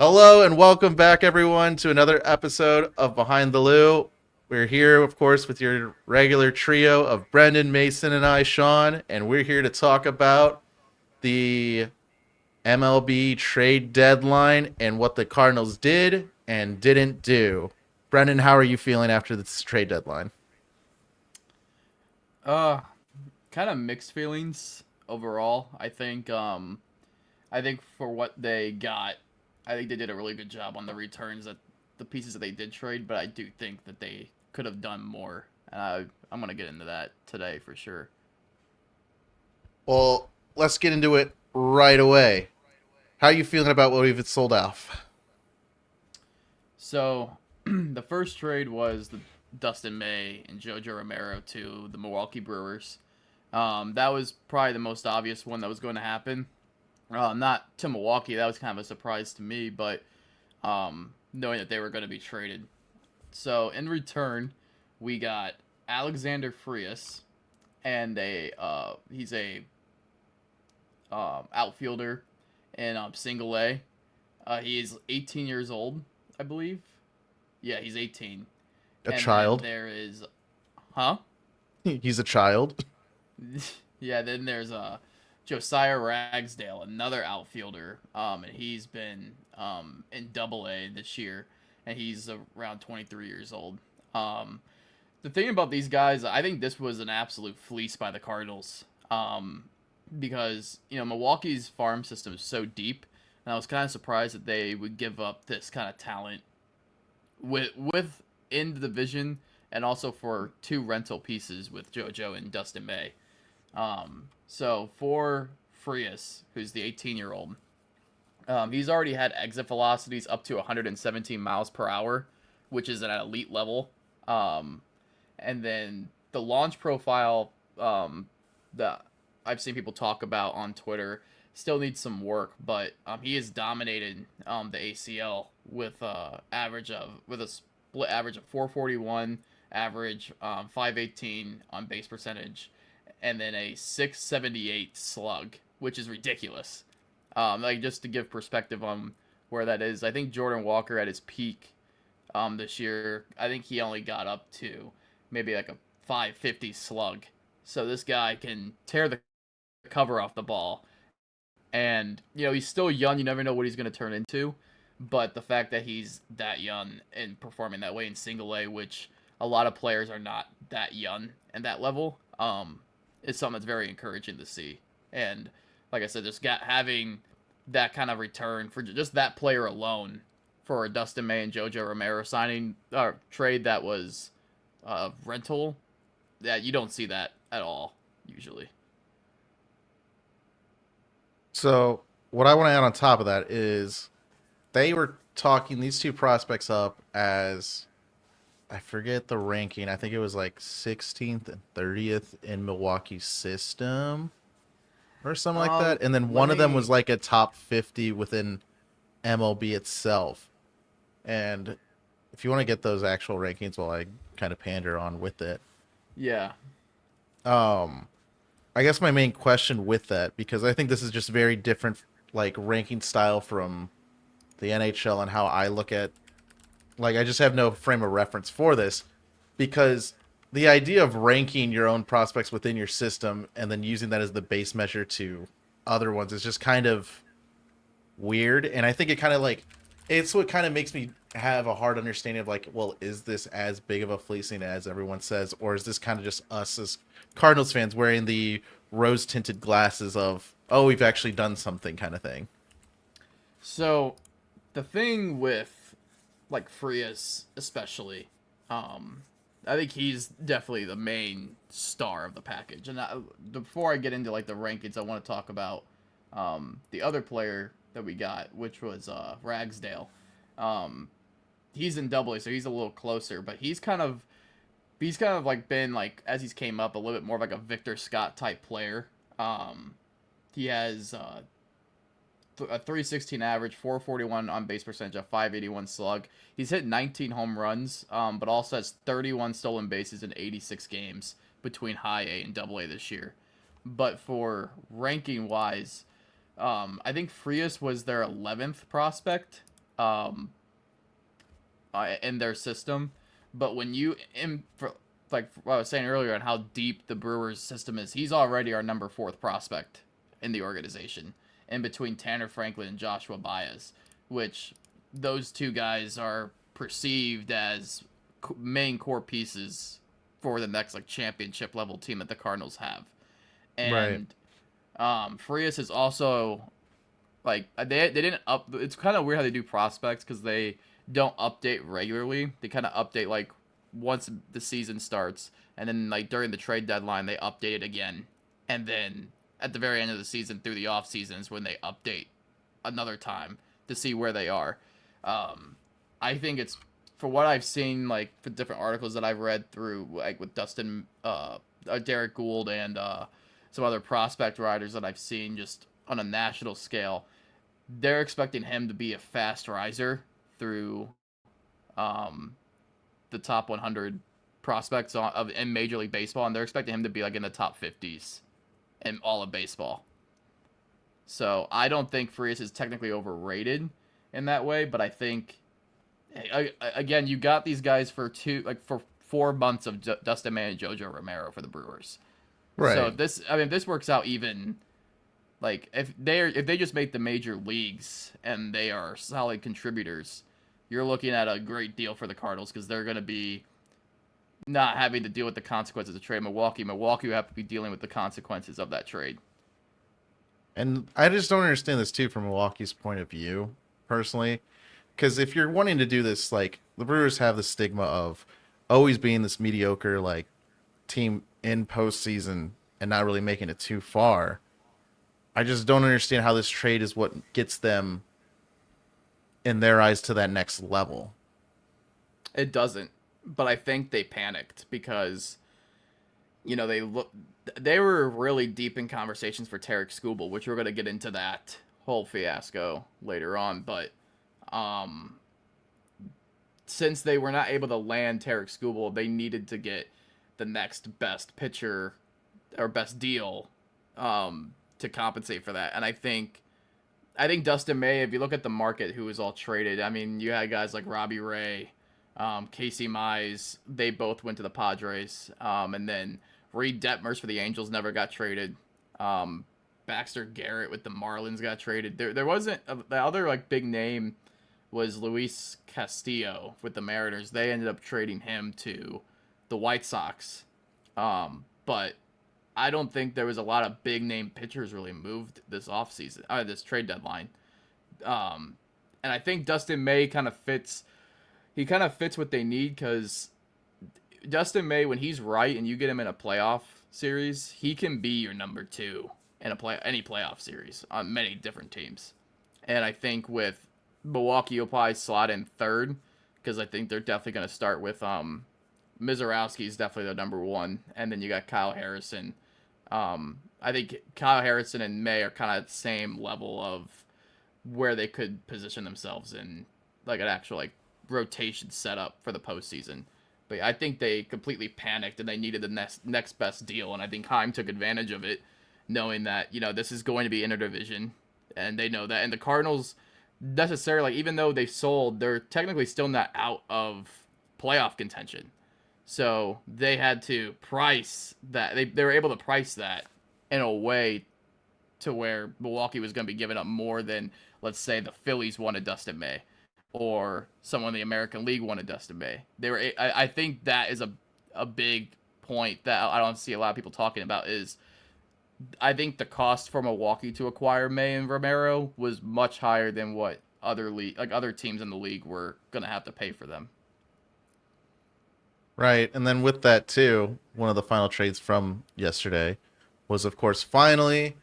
Hello and welcome back, everyone, to another episode of Behind the Loo. We're here, of course, with your regular trio of Brendan, Mason, and I, Sean, and we're here to talk about the MLB trade deadline and what the Cardinals did and didn't do. Brendan, how are you feeling after this trade deadline? Uh, Kind of mixed feelings overall. I think for what they got, I think they did a really good job on the returns that the pieces that they did trade, but I do think that they could have done more. I'm gonna get into that today for sure. Well, let's get into it right away. How are you feeling about what we've sold off? So, the first trade was the Dustin May and JoJo Romero to the Milwaukee Brewers. That was probably the most obvious one that was going to happen. Not to Milwaukee, that was kind of a surprise to me, but knowing that they were going to be traded. So in return, we got Alexander Frias, and he's a outfielder in single A. He is 18 years old, I believe. Yeah, he's 18. A And then child? there is, huh? He's a child. Yeah, then there's Josiah Ragsdale, another outfielder, and he's been in Double A this year, and he's around 23 years old. Um, the thing about these guys, I think this was an absolute fleece by the Cardinals, because Milwaukee's farm system is so deep, and I was kind of surprised that they would give up this kind of talent with in the division, and also for two rental pieces with JoJo and Dustin May. So for Frias, who's the 18-year-old, he's already had exit velocities up to 117 miles per hour, which is at an elite level. Um, and then the launch profile that I've seen people talk about on Twitter still needs some work, but he has dominated the ACL with a split average of 441, average 518 on base percentage, and then a 678 slug, which is ridiculous. Like just to give perspective on where that is, I think Jordan Walker at his peak this year, I think he only got up to maybe like a 550 slug. So this guy can tear the cover off the ball, and he's still young. You never know what he's going to turn into, but the fact that he's that young and performing that way in single A, which a lot of players are not that young and that level, is something that's very encouraging to see. And like I said, just having that kind of return for just that player alone for a Dustin May and JoJo Romero signing trade that was rental, that you don't see that at all usually. So, what I want to add on top of that is they were talking these two prospects up as I forget the ranking. I think it was like 16th and 30th in Milwaukee's system or something like that. And then Let one of them was me like a top 50 within MLB itself. And if you want to get those actual rankings while I kind of pander on with it, Yeah. um, I guess my main question with that, because I think this is just very different, like ranking style from the NHL and how I look at, like, I just have no frame of reference for this because the idea of ranking your own prospects within your system and then using that as the base measure to other ones is just kind of weird. And I think it kind of like, it's what kind of makes me have a hard understanding of like, well, is this as big of a fleecing as everyone says, or is this kind of just us as Cardinals fans wearing the rose tinted glasses of, oh, we've actually done something kind of thing? So the thing with like Frias especially, um, I think he's definitely the main star of the package. And before I get into like the rankings, I want to talk about the other player that we got, which was Ragsdale. Um, he's in Double A, so he's a little closer, but he's kind of like been like as he's came up a little bit more of like a Victor Scott type player. Um, he has a 316 average, 441 on base percentage, a 581 slug. He's hit 19 home runs, but also has 31 stolen bases in 86 games between high A and double A this year. But for ranking wise, I think Frias was their 11th prospect. um, in their system. But when you for like what I was saying earlier on how deep the Brewers system is, he's already our number fourth prospect in the organization, in between Tanner Franklin and Joshua Baez, which those two guys are perceived as main core pieces for the next like championship level team that the Cardinals have. Right. And Frias is also like they didn't up. It's kind of weird how they do prospects because they don't update regularly. They kind of update like once the season starts, and then like during the trade deadline they update it again, and then at the very end of the season through the off season is when they update another time to see where they are. I think it's for what I've seen, like for different articles that I've read through, like with Dustin, Derek Gould, and some other prospect writers that I've seen just on a national scale. They're expecting him to be a fast riser through um, the top 100 prospects in Major League Baseball, and they're expecting him to be like in the top 50s in all of baseball. So I don't think Frias is technically overrated in that way, but I think again you got these guys for 4 months of Dustin May and JoJo Romero for the Brewers. So Right. if this works out even like if they just make the major leagues and they are solid contributors, you're looking at a great deal for the Cardinals because they're going to be not having to deal with the consequences of trade. Milwaukee will have to be dealing with the consequences of that trade. And I just don't understand this too from Milwaukee's point of view, personally. Because if you're wanting to do this, like the Brewers have the stigma of always being this mediocre like team in postseason and not really making it too far. I just don't understand how this trade is what gets them in their eyes to that next level. It doesn't, but I think they panicked because they were really deep in conversations for Tarek Skubal, which we're going to get into that whole fiasco later on. But um, since they were not able to land Tarek Skubal, they needed to get the next best pitcher or best deal to compensate for that. And I think Dustin May, if you look at the market, who was all traded, I mean, you had guys like Robbie Ray, Casey Mize, they both went to the Padres, and then Reed Detmers for the Angels never got traded. Baxter Garrett with the Marlins got traded. There wasn't the other like big name was Luis Castillo with the Mariners. They ended up trading him to the White Sox. But I don't think there was a lot of big name pitchers really moved this offseason, this trade deadline. Um, and I think Dustin May kind of fits. He kind of fits what they need because Dustin May, when he's right and you get him in a playoff series, he can be your number two in any playoff series on many different teams. And I think with Milwaukee, you'll probably slot in third because I think they're definitely going to start with Mizorowski is definitely the number one, and then you got Kyle Harrison. I think Kyle Harrison and May are kind of the same level of where they could position themselves in like an actual like rotation setup for the postseason. But I think they completely panicked and they needed the next best deal, and I think Heim took advantage of it, knowing that this is going to be interdivision, and they know that. And the Cardinals necessarily, like, even though they sold, they're technically still not out of playoff contention. So they had to price that. They were able to price that in a way to where Milwaukee was going to be giving up more than, let's say, the Phillies wanted Dustin May or someone in the American League wanted Dustin May. I think that is a big point that I don't see a lot of people talking about is I think the cost for Milwaukee to acquire May and Romero was much higher than what other teams in the league were going to have to pay for them. Right. And then with that too, one of the final trades from yesterday was of course finally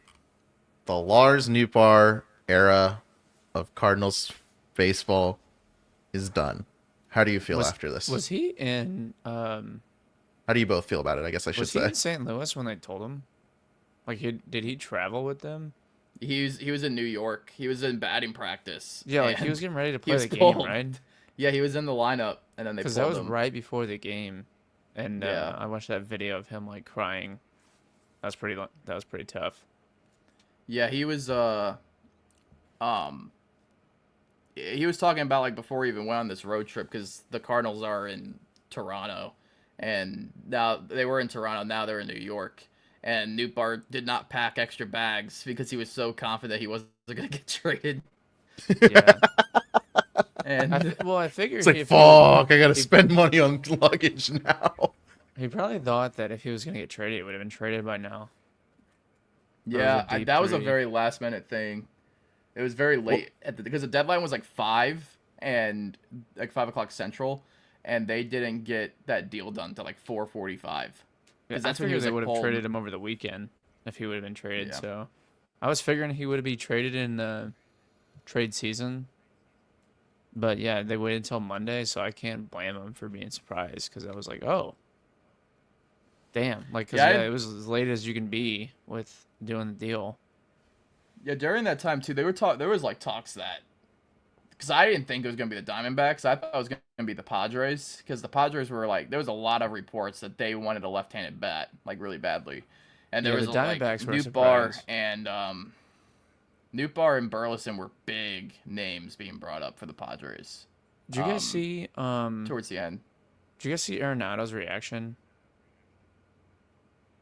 the Lars Nootbaar era of Cardinals baseball is done. How do you feel Was after this? was he in How do you both feel about it? I guess I should was he say. in St. Louis when they told him? Like did he travel with them? He was in New York. He was in batting practice, Yeah, like he was and getting ready to he play was the game, told. right? Yeah, he was in the lineup, and then they Because that pulled was him. right before the game, and Yeah, I watched that video of him like crying. That was pretty tough. yeah, he was. Um, he was talking about like before he even went on this road trip because the Cardinals are in Toronto, and now they were in Toronto. Now they're in New York, and Newt Bar did not pack extra bags because he was so confident he wasn't going to get traded. Yeah. And I figured It's like, if he was, fuck, I gotta he, spend money on luggage now. he probably thought that if he was gonna get traded, it would have been traded by now. Or was yeah, it deep that was a three? very last minute thing. It was very Well, late because the deadline was like 5 Central, and they didn't get that deal done till like 4:45 Yeah, because I that's when he figured was they like would have pulled. traded him over the weekend if he would have been traded. Yeah. So I was figuring he would be traded in the trade season. But yeah, they waited until Monday, so I can't blame them for being surprised because I was like, oh, damn. Like, because, Yeah, yeah, it was as late as you can be with doing the deal. yeah. During that time too, they were talk. There was like talks that because I didn't think it was gonna be the Diamondbacks. I thought it was gonna be the Padres because the Padres were like there was a lot of reports that they wanted a left-handed bat like really badly, and there Yeah, the was like Diamondbacks were a surprise. Newt Bar and Burleson were big names being brought up for the Padres. Did you guys see, Towards the end. did you guys see Arenado's reaction?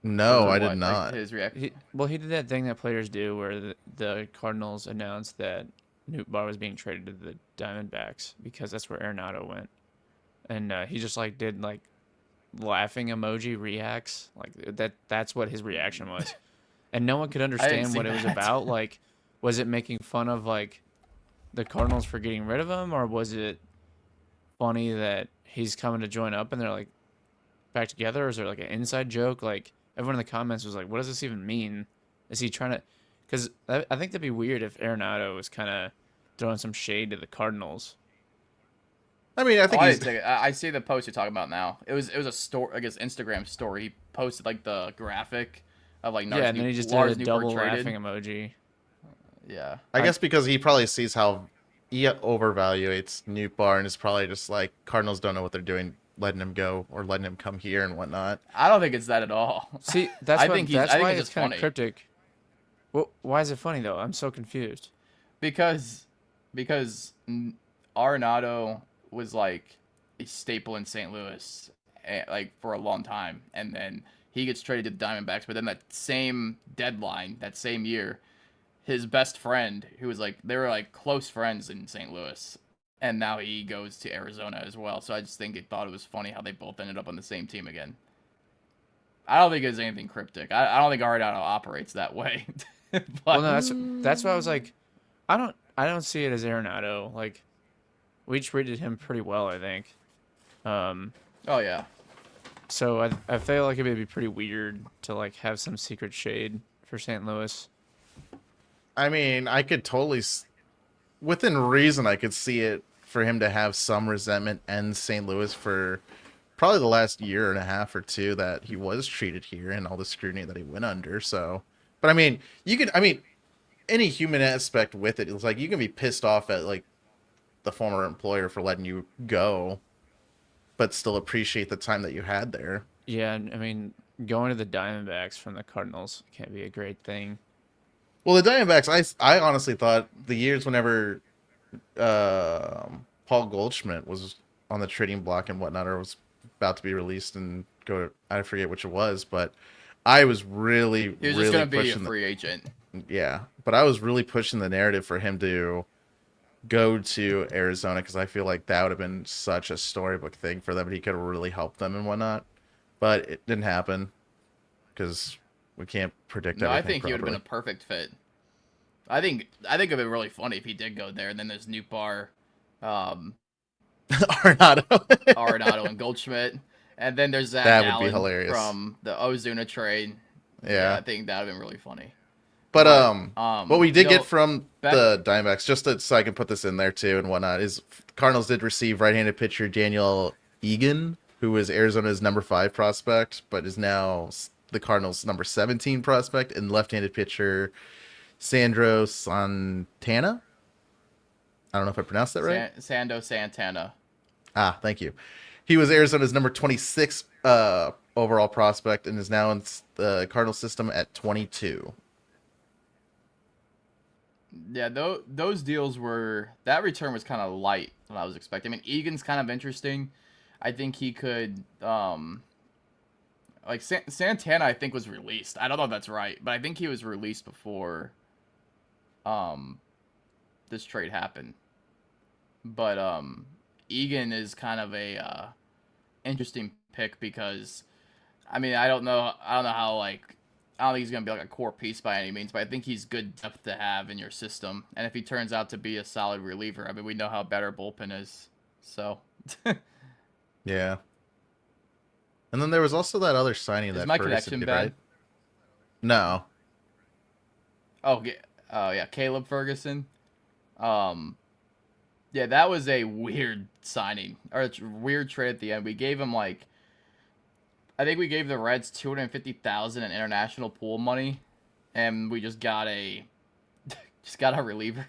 no, For I did what? Like not. his reaction? He did that thing that players do where the Cardinals announced that Newt Bar was being traded to the Diamondbacks because that's where Arenado went. And he just, like, did, like, laughing emoji reacts. Like, that's what his reaction was. And no one could I didn't understand see what it was that. about. Like, was it making fun of like the Cardinals for getting rid of him, or was it funny that he's coming to join up and they're like back together? Or is there like an inside joke? Like everyone in the comments was like, "What does this even mean? Is he trying to?" Because I think that'd be weird if Arenado was kind of throwing some shade to the Cardinals. I mean, I Oh, think I he's. didn't take it. I see the post you're talking about now. It was a story, I guess Instagram story. He posted like the graphic of like Yeah, and then he just did Lars a Newport double traded. laughing emoji. Yeah. I guess because he probably sees how he overvaluates Newt Bar and is probably just like Cardinals don't know what they're doing, letting him go or letting him come here and whatnot. I don't think it's that at all. See, I that's think why it's it's just kind of funny cryptic. Well, why is it funny though? I'm so confused. because Arenado was like a staple in St. Louis like for a long time, and then he gets traded to the Diamondbacks. But then that same deadline, that same year, his best friend, who was like they were like close friends in St. Louis, and now he goes to Arizona as well. So I just think it thought it was funny how they both ended up on the same team again. I don't think it's anything cryptic. I don't think Arenado operates that way. Well, no, But that's why I was like, I don't see it as Arenado. Like we treated him pretty well, I think. Um, oh yeah, so I feel like it would be pretty weird to like have some secret shade for St. Louis. I mean, I could totally, within reason, I could see it for him to have some resentment and St. Louis for probably the last year and a half or two that he was treated here and all the scrutiny that he went under. So, but I mean, I mean, any human aspect with it is like you can be pissed off at like the former employer for letting you go, but still appreciate the time that you had there. Yeah, I mean, going to the Diamondbacks from the Cardinals can't be a great thing. Well, the Diamondbacks, I honestly thought the years whenever Paul Goldschmidt was on the trading block and whatnot, or was about to be released and go to, I forget which it was, but I was really, he was just really gonna be a pushing free agent. yeah, but I was really pushing the narrative for him to go to Arizona because I feel like that would have been such a storybook thing for them. He could have really helped them and whatnot, but it didn't happen because we can't predict No, I everything think he would have been properly. a perfect fit. I think it'd be really funny if he did go there, and then there's Newt Bar, Arenado. Arenado, and Goldschmidt, and then there's Zach That would be Allen hilarious. from the Ozuna trade. Yeah. I think that would have been really funny. But what we you did know, get from back- the Diamondbacks, so I can put this in there too and whatnot, is Cardinals did receive right-handed pitcher Daniel Egan, who was Arizona's number 5 prospect, but is now the Cardinals' number 17 prospect, and left-handed pitcher Sandro Santana. I don't know if I pronounced that right. Sando Santana. Ah, thank you. He was Arizona's number 26 overall prospect and is now in the Cardinals system at 22. Yeah, those deals were that return was kind of light than I was expecting. I mean, Egan's kind of interesting. I think he could like Santana. I think was released. I don't know if that's right, but I think he was released before um this trade happened. But Egan is kind of a interesting pick because I mean I don't know how like I don't think he's gonna be like a core piece by any means, but I think he's good depth to have in your system. And if he turns out to be a solid reliever, I mean we know how better bullpen is. So Yeah. And then there was also that other signing is that my Ferguson connection did, bad? right? No. Oh yeah, yeah, Caleb Ferguson. Um, yeah, that was a weird signing or a weird trade at the end. We gave him like I think we gave the Reds 250,000 in international pool money, and we just got a reliever.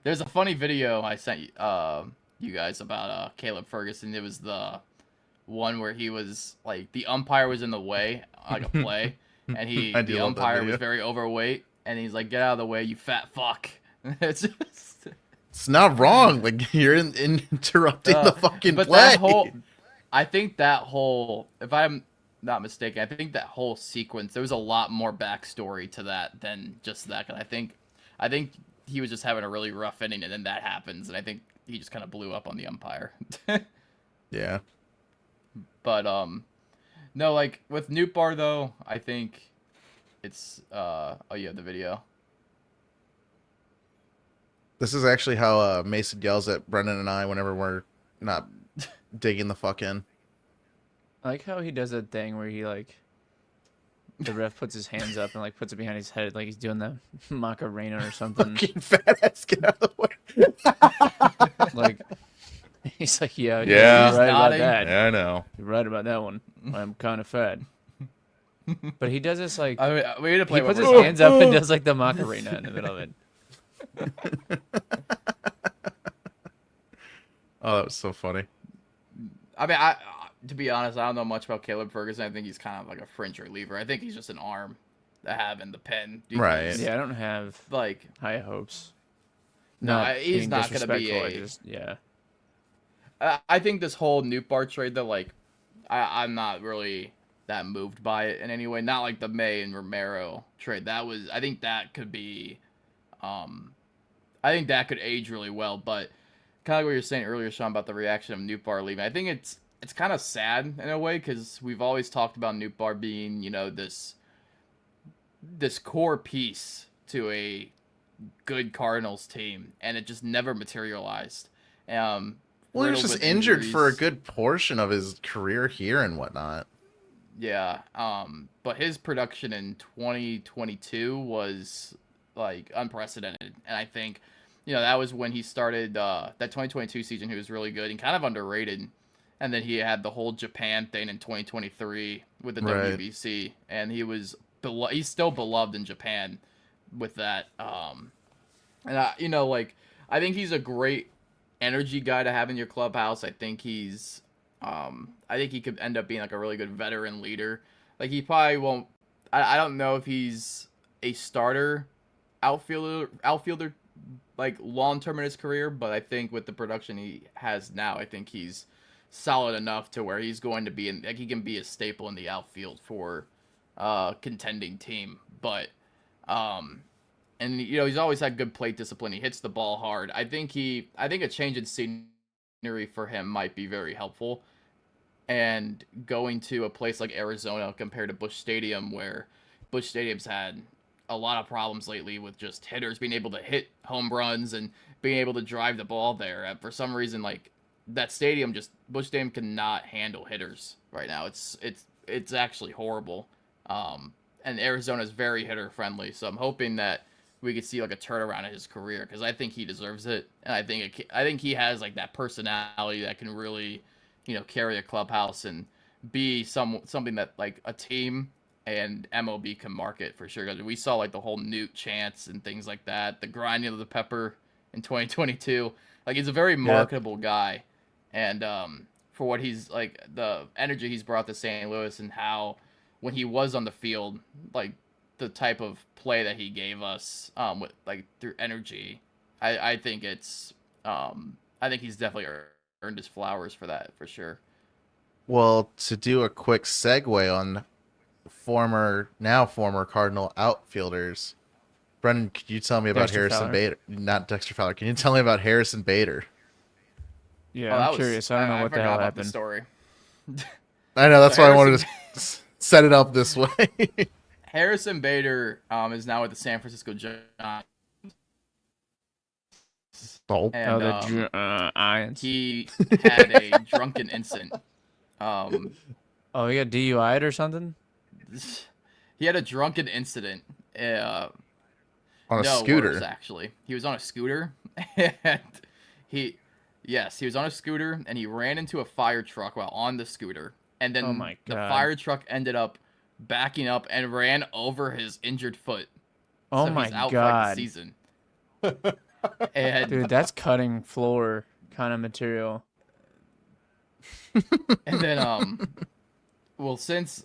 There's a funny video I sent you guys about Caleb Ferguson. It was the one where he was like the umpire was in the way like a play, and I do the love that umpire was video. very overweight, and he's like, "Get out of the way, you fat fuck." It's just It's not wrong. Like you're interrupting the fucking but play. that whole I think that whole if I'm not mistaken, I think that whole sequence there was a lot more backstory to that than just that. 'Cause I think he was just having a really rough inning, and then that happens, and I think he just kind of blew up on the umpire. Yeah. But no, like with Newt though, I think it's oh you have the video. This is actually how Mason yells at Brendan and I whenever we're not digging the fuck in. I like how he does that thing where he like the ref puts his hands up and like puts it behind his head like he's doing the Macarena or something. Fucking fat ass, get out of the way. Like he's like, yeah, Yeah. you're right about Nodding. that. Yeah, I know. You're right about that one. I'm kind of fat. But he does this like I mean, we need to play he puts one his more hands up and does like the Macarena in the middle of it. Oh, that was so funny. I mean, I to be honest, I don't know much about Caleb Ferguson. I think he's kind of like a fringe reliever. I think he's just an arm to have in the pen. Right. Yeah, I don't have Like, high hopes. no, Not he's being not gonna be disrespectful, I a. just yeah. I think this whole Newt trade, though, like, I'm not really that moved by it in any way. Not like the May and Romero trade. That was, I think that could be, I think that could age really well. But kind of like what you were saying earlier, Sean, about the reaction of Newt leaving. I think it's kind of sad in a way because we've always talked about Newt being, you know, this core piece to a good Cardinals team, and it just never materialized. Well, he was Riddled just with injured for a injuries. good portion of his career here and whatnot. Yeah. But his production in 2022 was like unprecedented, and I think, you know, that was when he started that 2022 season. He was really good and kind of underrated, and then he had the whole Japan thing in 2023 with the Right. WBC, and he's still beloved in Japan with that. And you know, like I think he's a great energy guy to have in your clubhouse. I think he could end up being like a really good veteran leader. Like he probably won't. I don't know if he's a starter outfielder like long term in his career, but I think with the production he has now, I think he's solid enough to where he's going to be in like he can be a staple in the outfield for contending team. But and you know he's always had good plate discipline. He hits the ball hard. I think a change in scenery for him might be very helpful. And going to a place like Arizona compared to Busch Stadium, where Busch Stadium's had a lot of problems lately with just hitters being able to hit home runs and being able to drive the ball there. For some reason, like that stadium, just Busch Stadium cannot handle hitters right now. It's actually horrible. And Arizona is very hitter friendly, so I'm hoping that we could see like a turnaround in his career because I think he deserves it, and I think he has like that personality that can really, you know, carry a clubhouse and be something that like a team and MLB can market for sure. 'Cause we saw like the whole Newt chants and things like that, the grinding of the pepper in 2022. Like he's a very marketable guy, and for what he's like the energy he's brought to St. Louis and how when he was on the field, like the type of play that he gave us, with like through energy, I think I think he's definitely earned his flowers for that for sure. Well, to do a quick segue on now former Cardinal outfielders, Brendan, could you tell me about Dexter Harrison Fowler. Bader? Not Dexter Fowler. Can you tell me about Harrison Bader? Yeah, Oh, I'm that was curious. I don't know I what the forgot hell about the happened. story. I know So that's why I wanted to set it up this way. Harrison Bader is now with the San Francisco Giants, Oh, Oh, and the Irons. he had a drunken incident. Um, Oh, he got DUI'd or something? he had a drunken incident. Uh, on a no, worse scooter. actually. He was on a scooter, and he, yes, he was on a scooter, and he ran into a fire truck while on the scooter, and Oh then my the God. fire truck ended up backing up and ran over his injured foot. Oh So my he's out for like the God. season. And Dude, that's cutting floor kind of material. then well, since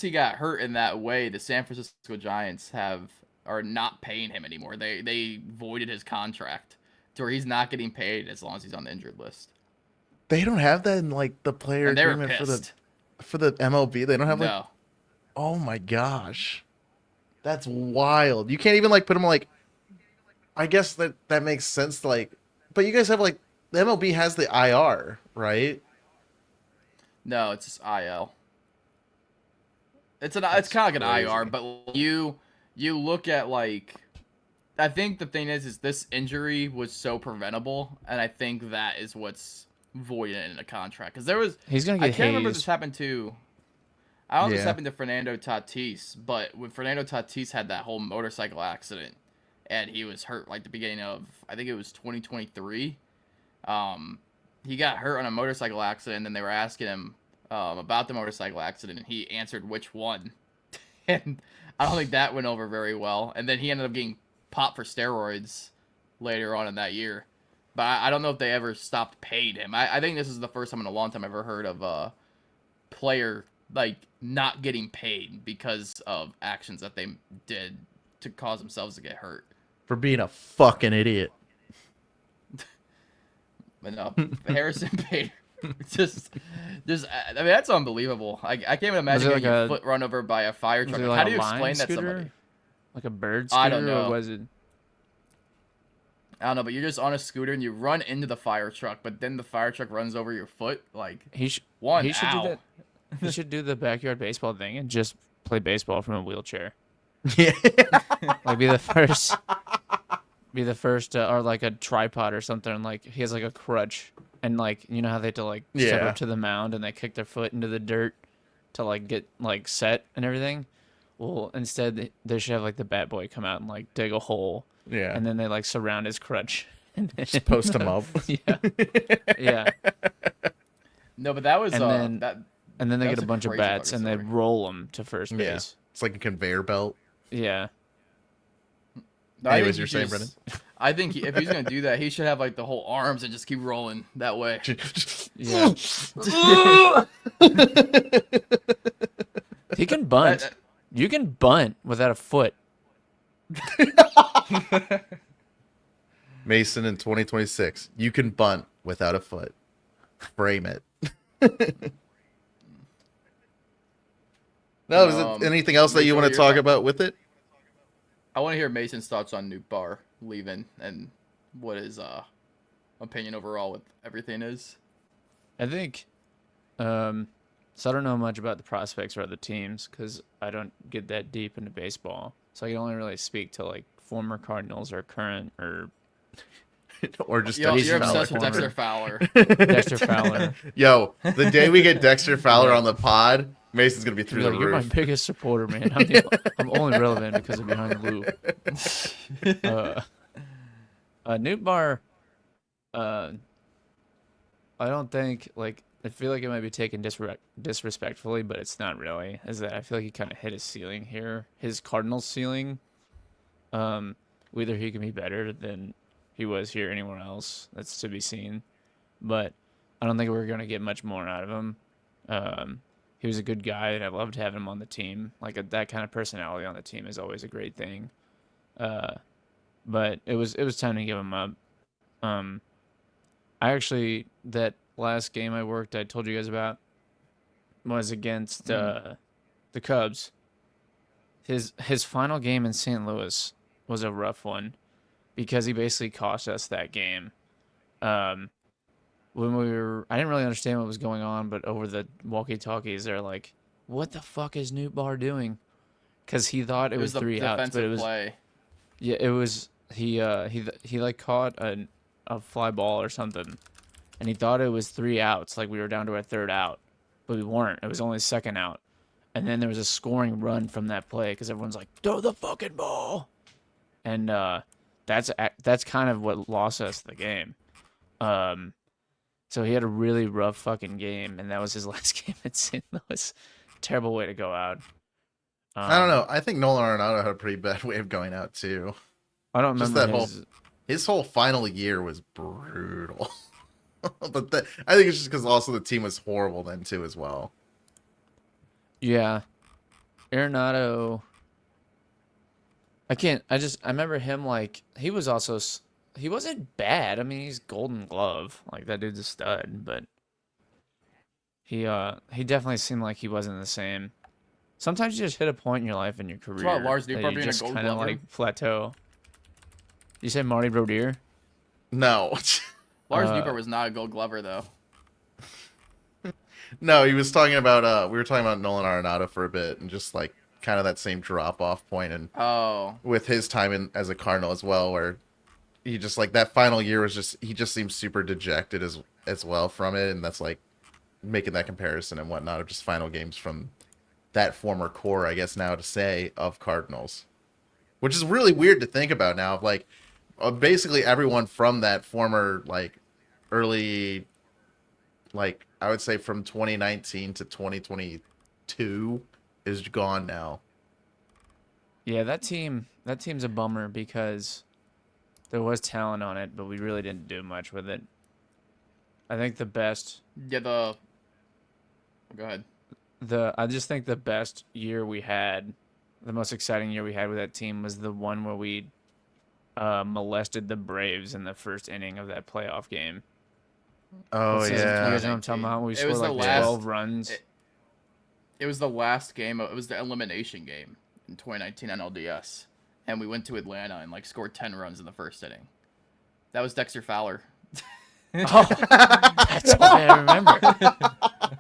he got hurt in that way, the San Francisco Giants are not paying him anymore. They voided his contract to where he's not getting paid as long as he's on the injured list. They don't have that in like the player And they were agreement pissed. for the MLB. They don't have like. No. Oh my gosh, that's wild. You can't even like put him like. I guess that makes sense. Like, but you guys have like the MLB has the IR, right? No, it's just IL. It's That's kind of like an IR, crazy. but you look at like I think the thing is this injury was so preventable, and I think that is what's voided in a contract because there was He's gonna I get can't remember if this hazed. happened to I don't know if this Yeah. happened to Fernando Tatis, but when Fernando Tatis had that whole motorcycle accident and he was hurt like the beginning of I think it was 2023. He got hurt on a motorcycle accident, and then they were asking him about the motorcycle accident, and he answered which one. And I don't think that went over very well. And then he ended up getting popped for steroids later on in that year. But I don't know if they ever stopped paying him. I think this is the first time in a long time I've ever heard of a player like not getting paid because of actions that they did to cause themselves to get hurt. For being a fucking idiot. But no, Harrison Bader, just, I mean, that's unbelievable. I can't even imagine it getting like your a- foot run over by a fire Was truck. it Like, like how a do you line explain that to scooter? somebody? Like a bird scooter? I don't know. Or was it? I don't know, but you're just on a scooter and you run into the fire truck, but then the fire truck runs over your foot. Like, He should do ow. that. He should do the backyard baseball thing and just play baseball from a wheelchair. Yeah. Like be the first, or like a tripod or something. Like he has like a crutch, and like you know how they have to like step Yeah. up to the mound and they kick their foot into the dirt to like get like set and everything. Well, instead they should have like the bat boy come out and like dig a hole, Yeah. and then they like surround his crutch. And Just post him up. Yeah, yeah. No, but that was And then- that. And then they That's get a a bunch of crazy bats fucking and they story. roll them to first Yeah. base. It's like a conveyor belt. Yeah. I Anyways, think you're he saying, just- I think if he's gonna do that, he should have like the whole arms and just keep rolling that way. Yeah. He can bunt. That- You can bunt without a foot. Mason in 2026. You can bunt without a foot. Frame it. No, is it anything else that you want to before talk you're- about with it? I want to hear Mason's thoughts on Newt Barr leaving and what his opinion overall with everything is. I think. So I don't know much about the prospects or other teams because I don't get that deep into baseball. So I can only really speak to like former Cardinals or current or Or just Yo, Dexter you're Fowler? obsessed with Corner. Dexter Fowler. Dexter Fowler. Yo, the day we get Dexter Fowler on the pod, Mason's gonna be through You're, the like, you're my roof. biggest supporter, man. I'm only relevant because of Behind the Loop. Newt Barr, I don't think like I feel like it might be taken disrespectfully, but it's not really. Is that I feel like he kind of hit his ceiling here, his Cardinals ceiling. Whether he can be better than he was here anywhere else, that's to be seen. But I don't think we're gonna get much more out of him. he was a good guy, and I loved having him on the team. Like that kind of personality on the team is always a great thing. But it was time to give him up. Um, I actually that last game I told you guys about was against the Cubs. His final game in St. Louis was a rough one because he basically cost us that game. When I didn't really understand what was going on, but over the walkie-talkies, they're like, "What the fuck is Newt Barr doing?" Because he thought it was the 3 outs, but it was play. yeah, it was he like caught a fly ball or something, and he thought it was 3 outs, like we were down to our 3rd out, but we weren't. It was only 2nd out, and then there was a scoring run from that play because everyone's like, "Throw the fucking ball," and that's kind of what lost us the game. So he had a really rough fucking game, and that was his last game at St. Louis. Terrible way to go out. I don't know. I think Nolan Arenado had a pretty bad way of going out too. I don't Just remember that his whole final year was brutal. But I think it's just because also the team was horrible then too as well. Yeah, Arenado. I remember him like he wasn't bad. I mean, he's Golden Glove. Like that dude's a stud, but he definitely seemed like he wasn't the same. Sometimes you just hit a point in your life and your career about Lars that Newbar you being a just Gold kind of Glover? like plateau. You said Marty Brodeur? No. Lars Newbar was not a Gold Glover though. No, he was talking about we were talking about Nolan Arenado for a bit and just like kind of that same drop off point and with his time as a Cardinal as well, where he just like that final year was he just seems super dejected as well from it, and that's like making that comparison and whatnot of just final games from that former core, I guess now to say, of Cardinals, which is really weird to think about now. Of like basically everyone from that former like early, like I would say from 2019 to 2022 is gone now. Yeah, that team's a bummer because there was talent on it, but we really didn't do much with it. I think the best. Yeah, Go ahead. I just think the best year we had, the most exciting year we had with that team was the one where we molested the Braves in the first inning of that playoff game. Oh You yeah. guys know what I'm talking about? We It scored was the like last- 12 runs. It was the last game. It was the elimination game in 2019 NLDS, and we went to Atlanta and like scored 10 runs in the first inning. That was Dexter Fowler. Oh, that's what I remember.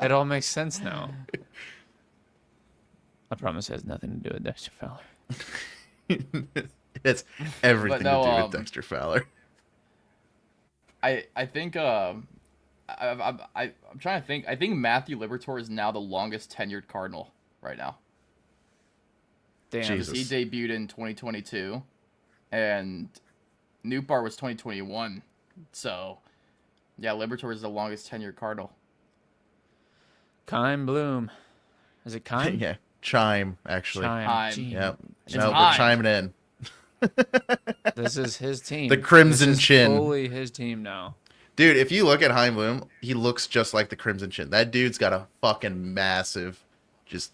It all makes sense now. I promise it has nothing to do with Dexter Fowler. It's everything no, to do with Dexter Fowler. I think I'm trying to think. I think Matthew Liberatore is now the longest tenured Cardinal right now. Damn. Jesus. He debuted in 2022, and Newbar was 2021. So, yeah, Liberatore is the longest tenured Cardinal. Kime Bloom. Is it Kime? Yeah, Chime actually. Chime. Gee, Yep. It's No, we're Chime. chiming in. This is his team. The Crimson This is Chin. fully his team now. Dude, if you look at Chaim Bloom, he looks just like the Crimson Chin. That dude's got a fucking massive, just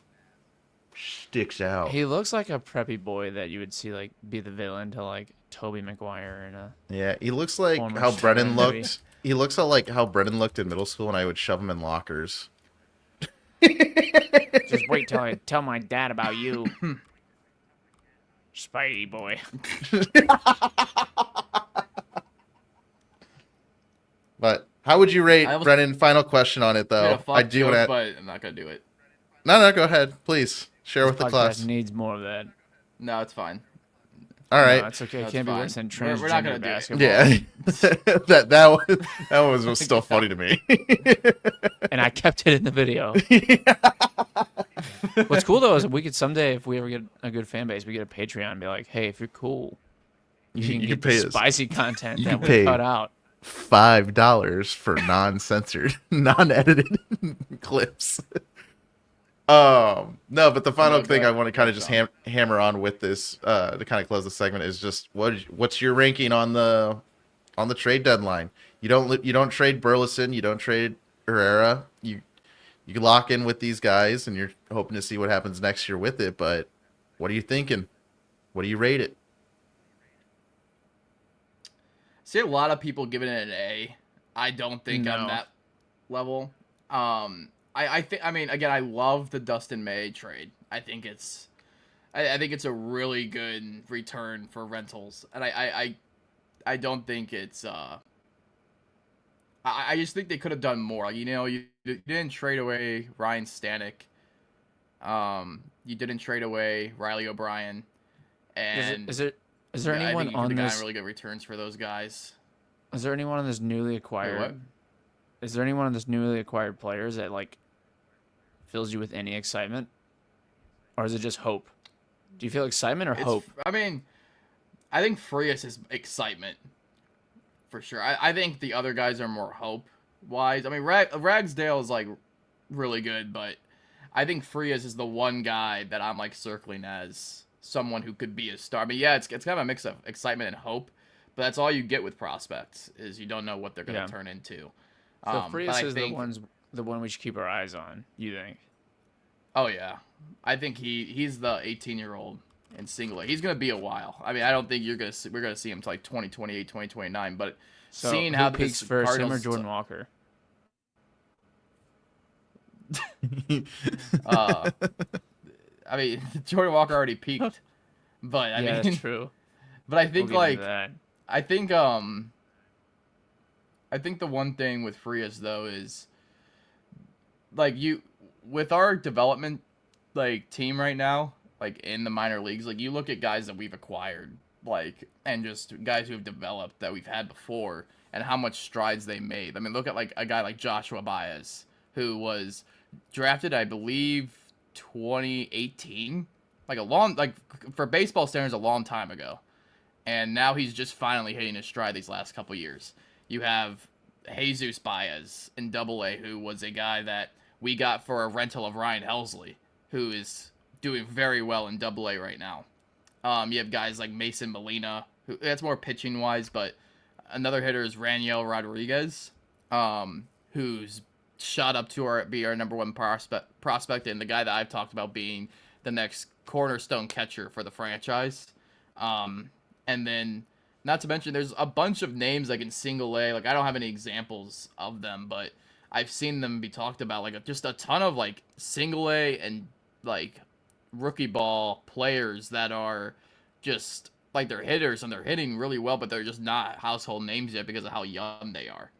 sticks out. He looks like a preppy boy that you would see like be the villain to like Tobey Maguire in a. Yeah, he looks like Former how Brennan movie. looked. He looks like how Brennan looked in middle school, and I would shove him in lockers. Just wait till I tell my dad about you, Spidey boy. But how would you rate I almost- Brennan? Final question on it I made though. a fuck I do joke, want to. but I'm not gonna do it. No, go ahead, please share with the Podcast class. needs more of that. No, it's fine. All right. No, it's okay. It That's can't be fine. worse than We're not transgender gonna do it. basketball. Yeah, that was still funny to me. And I kept it in the video. What's cool though is we could someday, if we ever get a good fan base, we get a Patreon and be like, hey, if you're cool, you can get pay the us spicy content You that can we pay. cut out. $5 for non-censored, non-edited clips. No, but the final thing I want to kind of just hammer on with this to kind of close the segment is just what's your ranking on the trade deadline? You don't trade Burleson, you don't trade Herrera. you lock in with these guys, and you're hoping to see what happens next year with it. But what are you thinking? What do you rate it? See a lot of people giving it an A. I don't think I'm No. that level. I think I mean again I love the Dustin May trade. I think it's a really good return for rentals, and I don't think it's I just think they could have done more. Like, you didn't trade away Ryan Stanek. You didn't trade away Riley O'Brien, Is it and is it is there I anyone think you could on have gotten this really good returns for those guys. is there anyone on this newly Wait, what? acquired is there anyone on this newly acquired players that like fills you with any excitement? Or is it just hope? Do you feel excitement or hope? I mean, I think Frias is excitement for sure. I think the other guys are more hope wise. I mean, Ragsdale is like really good, but I think Frias is the one guy that I'm like circling as someone who could be a star. I mean, yeah, it's kind of a mix of excitement and hope, but that's all you get with prospects is you don't know what they're going to Yeah. turn into. So But Frias I is think, the one we should keep our eyes on, you think? oh yeah, I think he's the 18-year-old in single A. He's going to be a while. I mean, I don't think we're gonna see him to like 2028, 2029, but So seeing who how peaks this first, him or Cardinals Jordan Walker? uh I mean, Jordan Walker already peaked, but I Yeah, mean, that's true. but I We'll think get into like that. I think I think the one thing with Frias though is like you with our development like team right now, like in the minor leagues, like you look at guys that we've acquired, like and just guys who have developed that we've had before and how much strides they made. I mean, look at like a guy like Joshua Baez, who was drafted, I believe, 2018, like a long like for baseball standards a long time ago, and now he's just finally hitting his stride these last couple years. You have Jesus Baez in Double A, who was a guy that we got for a rental of Ryan Helsley, who is doing very well in Double A right now. You have guys like Mason Molina, who that's more pitching wise, but another hitter is Raniel Rodriguez, who's shot up to be our number one prospect, and the guy that I've talked about being the next cornerstone catcher for the franchise. And then, not to mention, there's a bunch of names like in single A. Like I don't have any examples of them, but I've seen them be talked about. Like just a ton of like single A and like rookie ball players that are just like they're hitters and they're hitting really well, but they're just not household names yet because of how young they are.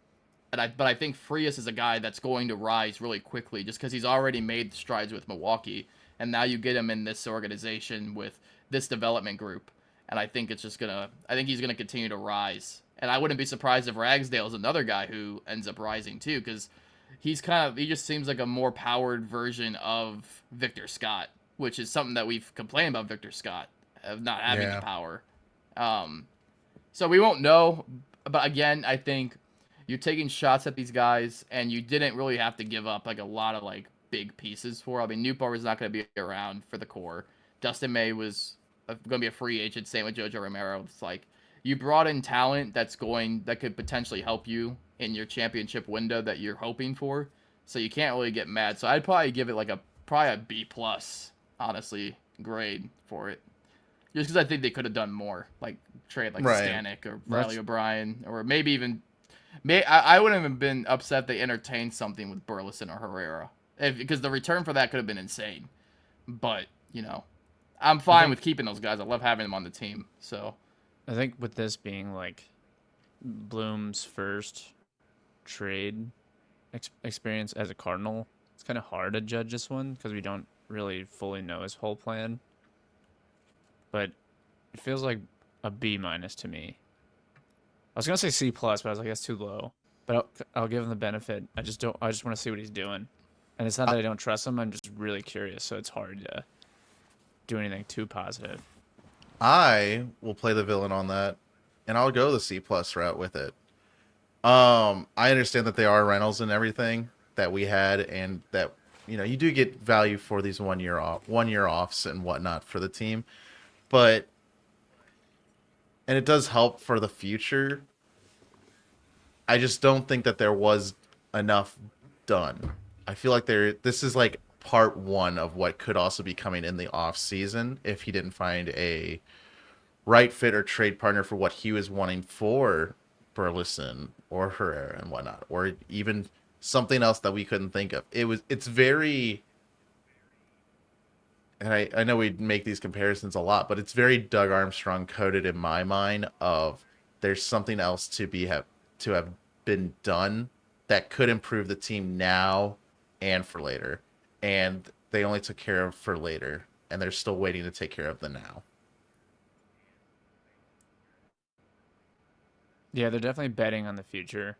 But I think Frias is a guy that's going to rise really quickly just because he's already made strides with Milwaukee, and now you get him in this organization with this development group, and I think he's gonna continue to rise, and I wouldn't be surprised if Ragsdale is another guy who ends up rising too because he just seems like a more powered version of Victor Scott, which is something that we've complained about Victor Scott of not having the Yeah. power. So we won't know, but again, I think you're taking shots at these guys, and you didn't really have to give up like a lot of like big pieces for. I mean, Newport was not going to be around for the core. Dustin May was going to be a free agent. Same with Jojo Romero. It's like you brought in talent that could potentially help you in your championship window that you're hoping for. So you can't really get mad. So I'd probably give it like probably a B plus, honestly, grade for it. Just because I think they could have done more, like trade like Right. Stanek or That's- Riley O'Brien, or maybe even I wouldn't have been upset if they entertained something with Burleson or Herrera, because the return for that could have been insane. But I'm fine with keeping those guys. I love having them on the team. So I think with this being like Bloom's first trade experience as a Cardinal, it's kind of hard to judge this one because we don't really fully know his whole plan. But it feels like a B minus to me. I was gonna say C plus, but I was like that's too low. But I'll give him the benefit. I just want to see what he's doing, and it's not that I don't trust him. I'm just really curious, so it's hard to do anything too positive. I will play the villain on that, and I'll go the C plus route with it. I understand that they are rentals and everything that we had, and that you do get value for these 1 year offs and whatnot for the team, but and it does help for the future. I just don't think that there was enough done. I feel like this is like part one of what could also be coming in the off season if he didn't find a right fit or trade partner for what he was wanting for Burleson or Herrera and whatnot, or even something else that we couldn't think of. It's very, and I know we make these comparisons a lot, but it's very Doug Armstrong coded in my mind of there's something else to have been done that could improve the team now and for later. And they only took care of for later, and they're still waiting to take care of the now. Yeah, they're definitely betting on the future.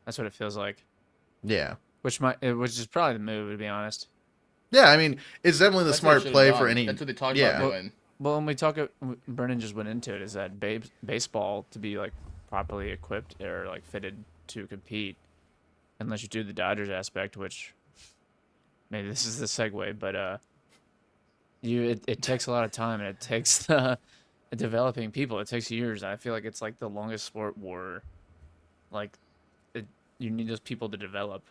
That's what it feels like. Yeah. Which is probably the move, to be honest. Yeah, I mean, it's definitely the That's what they smart should have play for done. any. That's what they talked about Yeah. doing. Well, when we talk, Brennan just went into it. Is that baseball to be like properly equipped or like fitted to compete, unless you do the Dodgers aspect, which maybe this is the segue, but it takes a lot of time and it takes developing people. It takes years. I feel like it's like the longest sport where like you need those people to develop.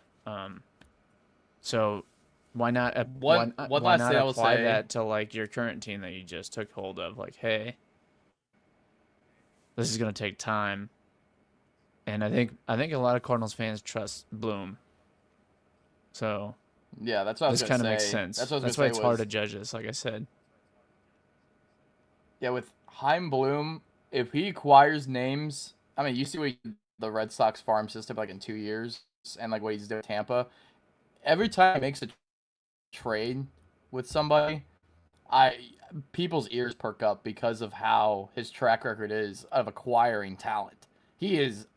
So why not One why last not thing I will apply say. that to like your current team that you just took hold of? Like, hey, this is gonna take time, and I think a lot of Cardinals fans trust Bloom. So Yeah, that's what I was this gonna kind of makes say. sense. That's what I was That's gonna why say it's hard was to judge this. Like I said, yeah, with Heim Bloom, if he acquires names, I mean, you see what the Red Sox farm system like in 2 years, and like what he's doing with Tampa. Every time he makes a trade with somebody, I people's ears perk up because of how his track record is of acquiring talent. He is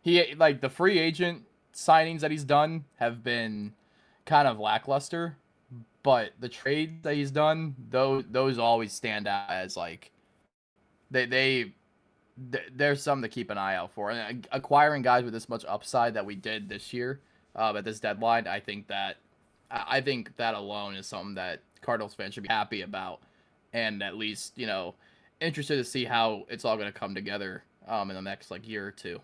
he like the free agent signings that he's done have been kind of lackluster, but the trades that he's done, those always stand out as like they there's something to keep an eye out for. And acquiring guys with this much upside that we did this year at this deadline, I think that alone is something that Cardinals fans should be happy about, and at least interested to see how it's all going to come together in the next like year or two.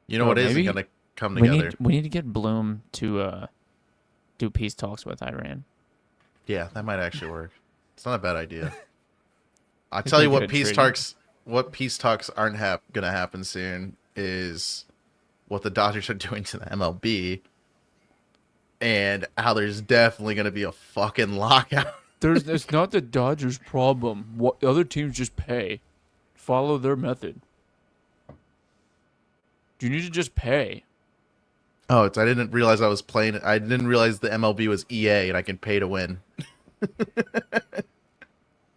You know or what isn't maybe going to come we together? need to get Bloom to do peace talks with Iran. Yeah, that might actually work. It's not a bad idea. I'll It'd tell be you a good treaty. what peace talks aren't going to happen soon is what the Dodgers are doing to the MLB and how there's definitely going to be a fucking lockout. It's not the Dodgers' problem. What other teams just pay, follow their method. You need to just pay. Oh, I didn't realize I was playing. I didn't realize the MLB was EA and I can pay to win.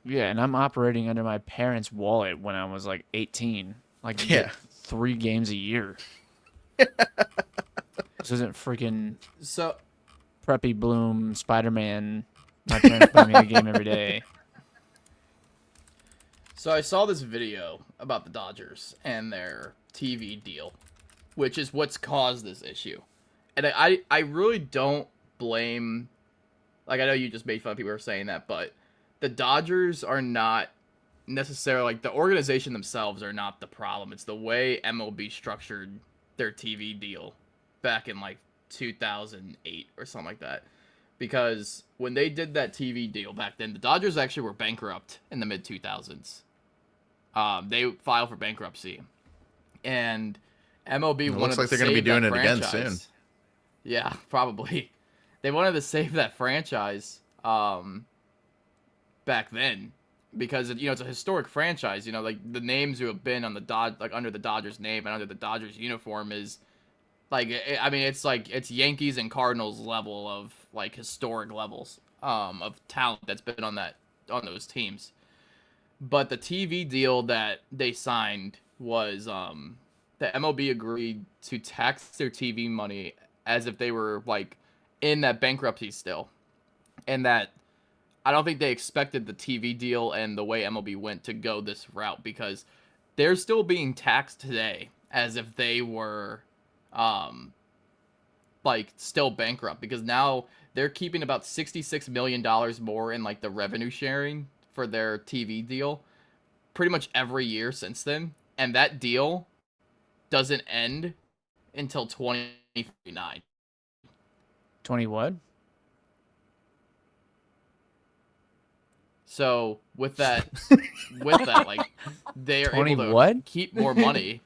Yeah, and I'm operating under my parents' wallet when I was like 18. Like Yeah. get 3 games a year. This isn't freaking So Preppy Bloom, Spider-Man. My parents buy me a game every day. So I saw this video about the Dodgers and their TV deal, which is what's caused this issue. And I really don't blame, like I know you just made fun of people who are saying that, but the Dodgers are not necessarily, like the organization themselves are not the problem. It's the way MLB structured their TV deal back in like 2008 or something like that. Because when they did that TV deal back then, the Dodgers actually were bankrupt in the mid 2000s. They filed for bankruptcy, and MLB It wanted looks like to they're going to be save doing that it again franchise. soon. Yeah, probably. They wanted to save that franchise back then because it's a historic franchise. Like the names who have been on the like under the Dodgers name and under the Dodgers uniform is like I mean it's Yankees and Cardinals level of like historic levels of talent that's been on those teams. But the TV deal that they signed was the MLB agreed to tax their TV money as if they were like in that bankruptcy still. And that I don't think they expected the TV deal and the way MLB went to go this route because they're still being taxed today as if they were like still bankrupt because now they're keeping about $66 million more in like the revenue sharing for their TV deal pretty much every year since then, and that deal doesn't end until 20 2039. 20 what? So with that, like they are 20 able to what? keep more money.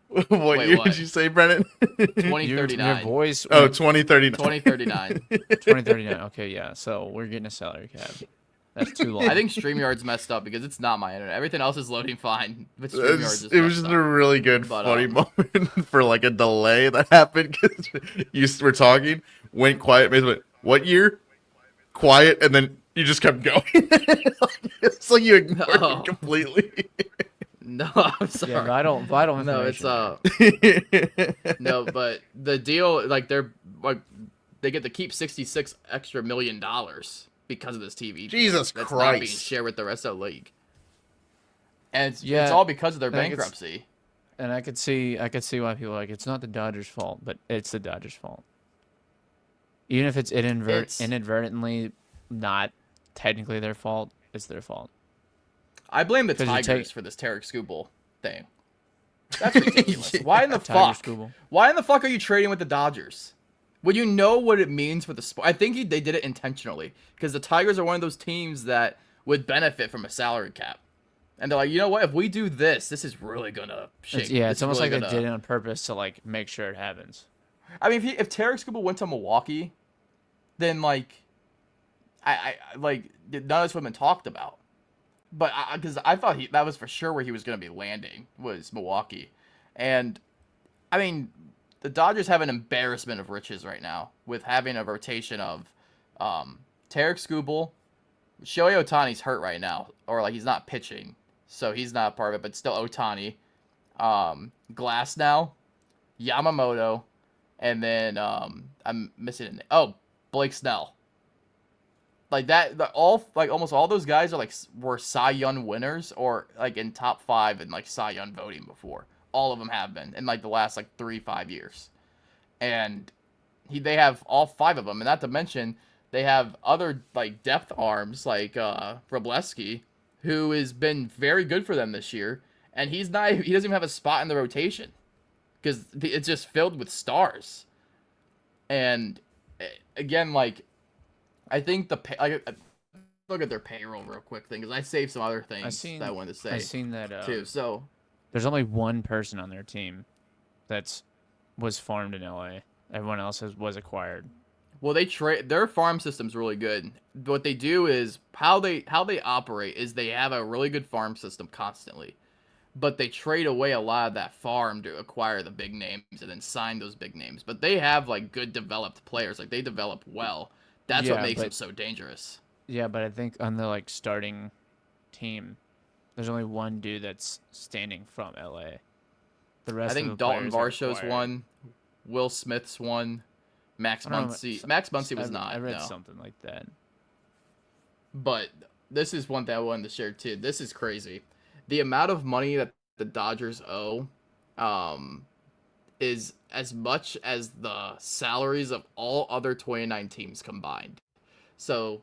What Wait, year what? did you say, Brennan? your 2039. voice Oh, went 2039. 2039. 2039. Okay, yeah. So we're getting a salary cap. That's too long. I think StreamYard's messed up because it's not my internet. Everything else is loading fine, but StreamYard's just It was messed just up. a really good, But, funny moment for like a delay that happened because you were talking, went quiet, Mason went, "What year?" Quiet, and then you just kept going. It's like you ignored Oh. it completely. No, I'm sorry. Yeah, vital No, it's information. no, but the deal, like they get to keep $66 million because of this TV deal. Jesus That's not being Christ. shared with the rest of the league, and it's Yeah, all because of their and I guess- bankruptcy. And I could see why people are like it's not the Dodgers' fault, but it's the Dodgers' fault. Even if it's inadvertently not technically their fault, it's their fault. I blame the 'Cause you Tigers take- for this Tarek Skubal thing. That's ridiculous. Why in the Tiger fuck? Skubal. Why in the fuck are you trading with the Dodgers? Would you know what it means for the sport? I think they did it intentionally because the Tigers are one of those teams that would benefit from a salary cap. And they're like, you know what? If we do this, this is really gonna shake. It's almost really like they did it on purpose to like make sure it happens. I mean, if Tarek Skubal went to Milwaukee, then like, I like none of this would have been talked about. But because I thought that was for sure where he was gonna be landing was Milwaukee, and I mean, the Dodgers have an embarrassment of riches right now with having a rotation of Tarek Skubal. Shohei Ohtani's hurt right now, or like he's not pitching, so he's not a part of it. But still, Ohtani, Glasnow, Yamamoto, and then I'm missing Blake Snell. Like that, almost all those guys are were Cy Young winners or like in top 5 in like Cy Young voting before. All of them have been in like the last like 3-5 years, and they have all 5 of them, and not to mention they have other like depth arms like Wroblewski, who has been very good for them this year, and he doesn't even have a spot in the rotation because it's just filled with stars. And again, like I think look at their payroll real quick thing because I saved some other things that I wanted to say. I seen that too. So there's only one person on their team was farmed in LA. Everyone else was acquired. well, they trade their farm system's really good. What they do is how they operate is they have a really good farm system constantly, but they trade away a lot of that farm to acquire the big names and then sign those big names. But they have like good developed players, like they develop well. That's what makes them so dangerous. Yeah, but I think on the like starting team, there's only one dude that's standing from LA. The rest I think of the Dalton players are Varsho's acquired. one, Will Smith's one, Max I don't know, Muncy. Max Muncy was not. I read no. something like that. But this is one thing I wanted to share too. This is crazy. The amount of money that the Dodgers owe is as much as the salaries of all other 29 teams combined. So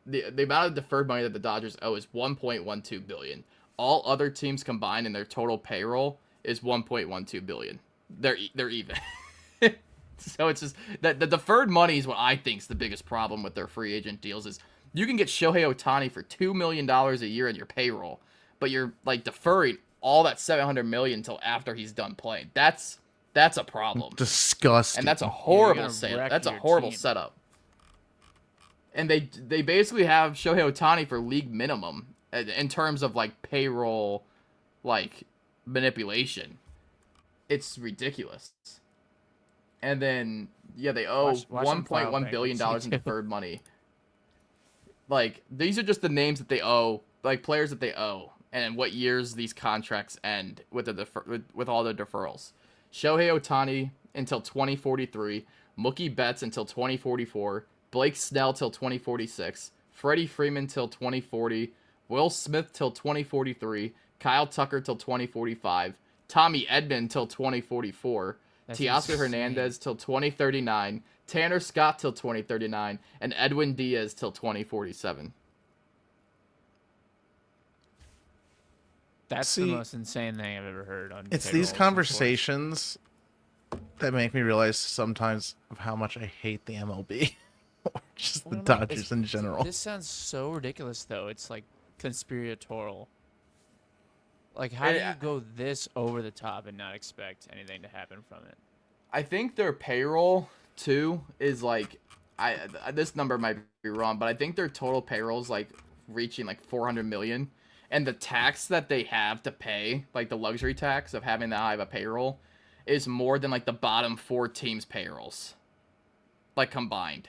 the amount of deferred money that the Dodgers owe is 1.12 billion. All other teams combined in their total payroll is 1.12 billion. They're even. So it's just that the deferred money is what I think is the biggest problem with their free agent deals is you can get Shohei Ohtani for $2 million a year in your payroll, but you're like deferring all that $700 million until after he's done playing. That's a problem. Disgusting. And that's a horrible setup. That's a horrible setup. And they basically have Shohei Ohtani for league minimum in terms of like payroll, like manipulation. It's ridiculous. And then they owe Watch them file $1.1 billion in bankruptcy, too. deferred money. Like these are just the names that they owe, like players that they owe, and what years these contracts end with with all the deferrals. Shohei Ohtani until 2043, Mookie Betts until 2044, Blake Snell till 2046, Freddie Freeman till 2040, Will Smith till 2043, Kyle Tucker till 2045, Tommy Edman till 2044, Teoscar Hernandez till 2039, Tanner Scott till 2039, and Edwin Diaz till 2047. That's See, the most insane thing I've ever heard on. It's payroll these in sports. conversations that make me realize sometimes of how much I hate the MLB. Or just the Well, no, Dodgers in general. this sounds so ridiculous though. It's like conspiratorial. Like, how do Eh, you go this over the top and not expect anything to happen from it? I think their payroll too is like, this number might be wrong, but I think their total payroll is like reaching like 400 million, and the tax that they have to pay, like the luxury tax of having that high of a payroll, is more than like the bottom 4 teams' payrolls, like combined.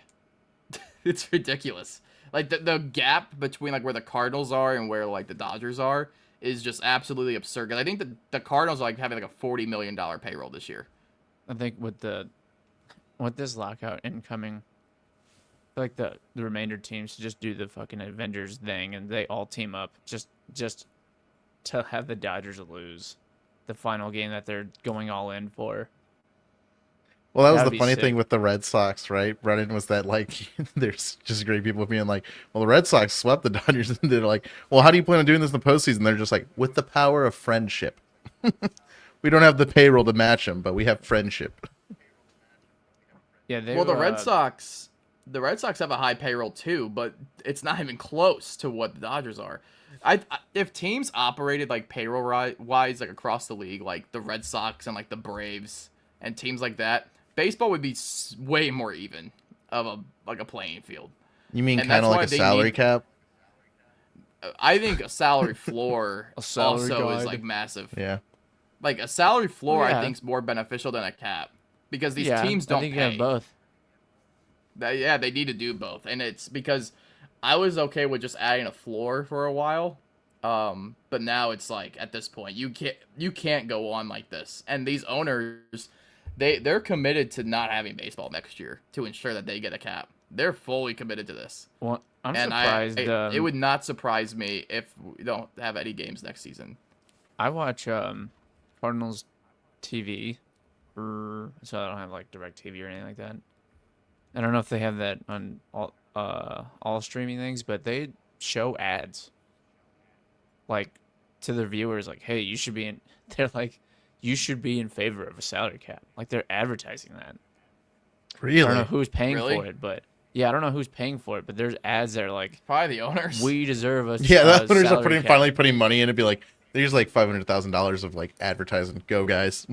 It's ridiculous. Like the gap between like where the Cardinals are and where like the Dodgers are is just absolutely absurd. 'Cause I think the Cardinals are like having like a $40 million payroll this year. I think with this lockout incoming, I feel like the remainder teams should just do the fucking Avengers thing and they all team up just to have the Dodgers lose the final game that they're going all in for. Well, that was That'd the be funny sick. thing with the Red Sox, right? Brennan, was that like there's just great people being like, well, the Red Sox swept the Dodgers, and they're like, well, how do you plan on doing this in the postseason? They're just like, with the power of friendship. We don't have the payroll to match them, but we have friendship. Yeah, they Well, the Red Sox have a high payroll too, but it's not even close to what the Dodgers are. If teams operated like wise like across the league, like the Red Sox and like the Braves and teams like that, baseball would be way more even of a playing field. You mean And kind that's of like why a they salary need. cap? I think a salary floor A salary also is guide. like massive. Yeah. Like a salary floor, I Yeah. think is more beneficial than a cap because these yeah, teams I don't think pay. you have both. Yeah, they need to do both, and it's because I was okay with just adding a floor for a while, but now it's like at this point you can't go on like this, and these owners they're committed to not having baseball next year to ensure that they get a cap. They're fully committed to this, Well, I'm and surprised. it would not surprise me if we don't have any games next season. I watch Cardinals TV, so I don't have like direct TV or anything like that. I don't know if they have that on all streaming things, but they show ads like to their viewers, like, "Hey, you should be in." They're like, "You should be in favor of a salary cap." Like they're advertising that. I don't know Really? who's paying Really? for it, but yeah, I don't know who's paying for it, but there's ads that are like, Probably the owners. "We deserve a Yeah, the owners are salary cap." finally putting money in. It'd be like there's like $500,000 of like advertising. Go guys.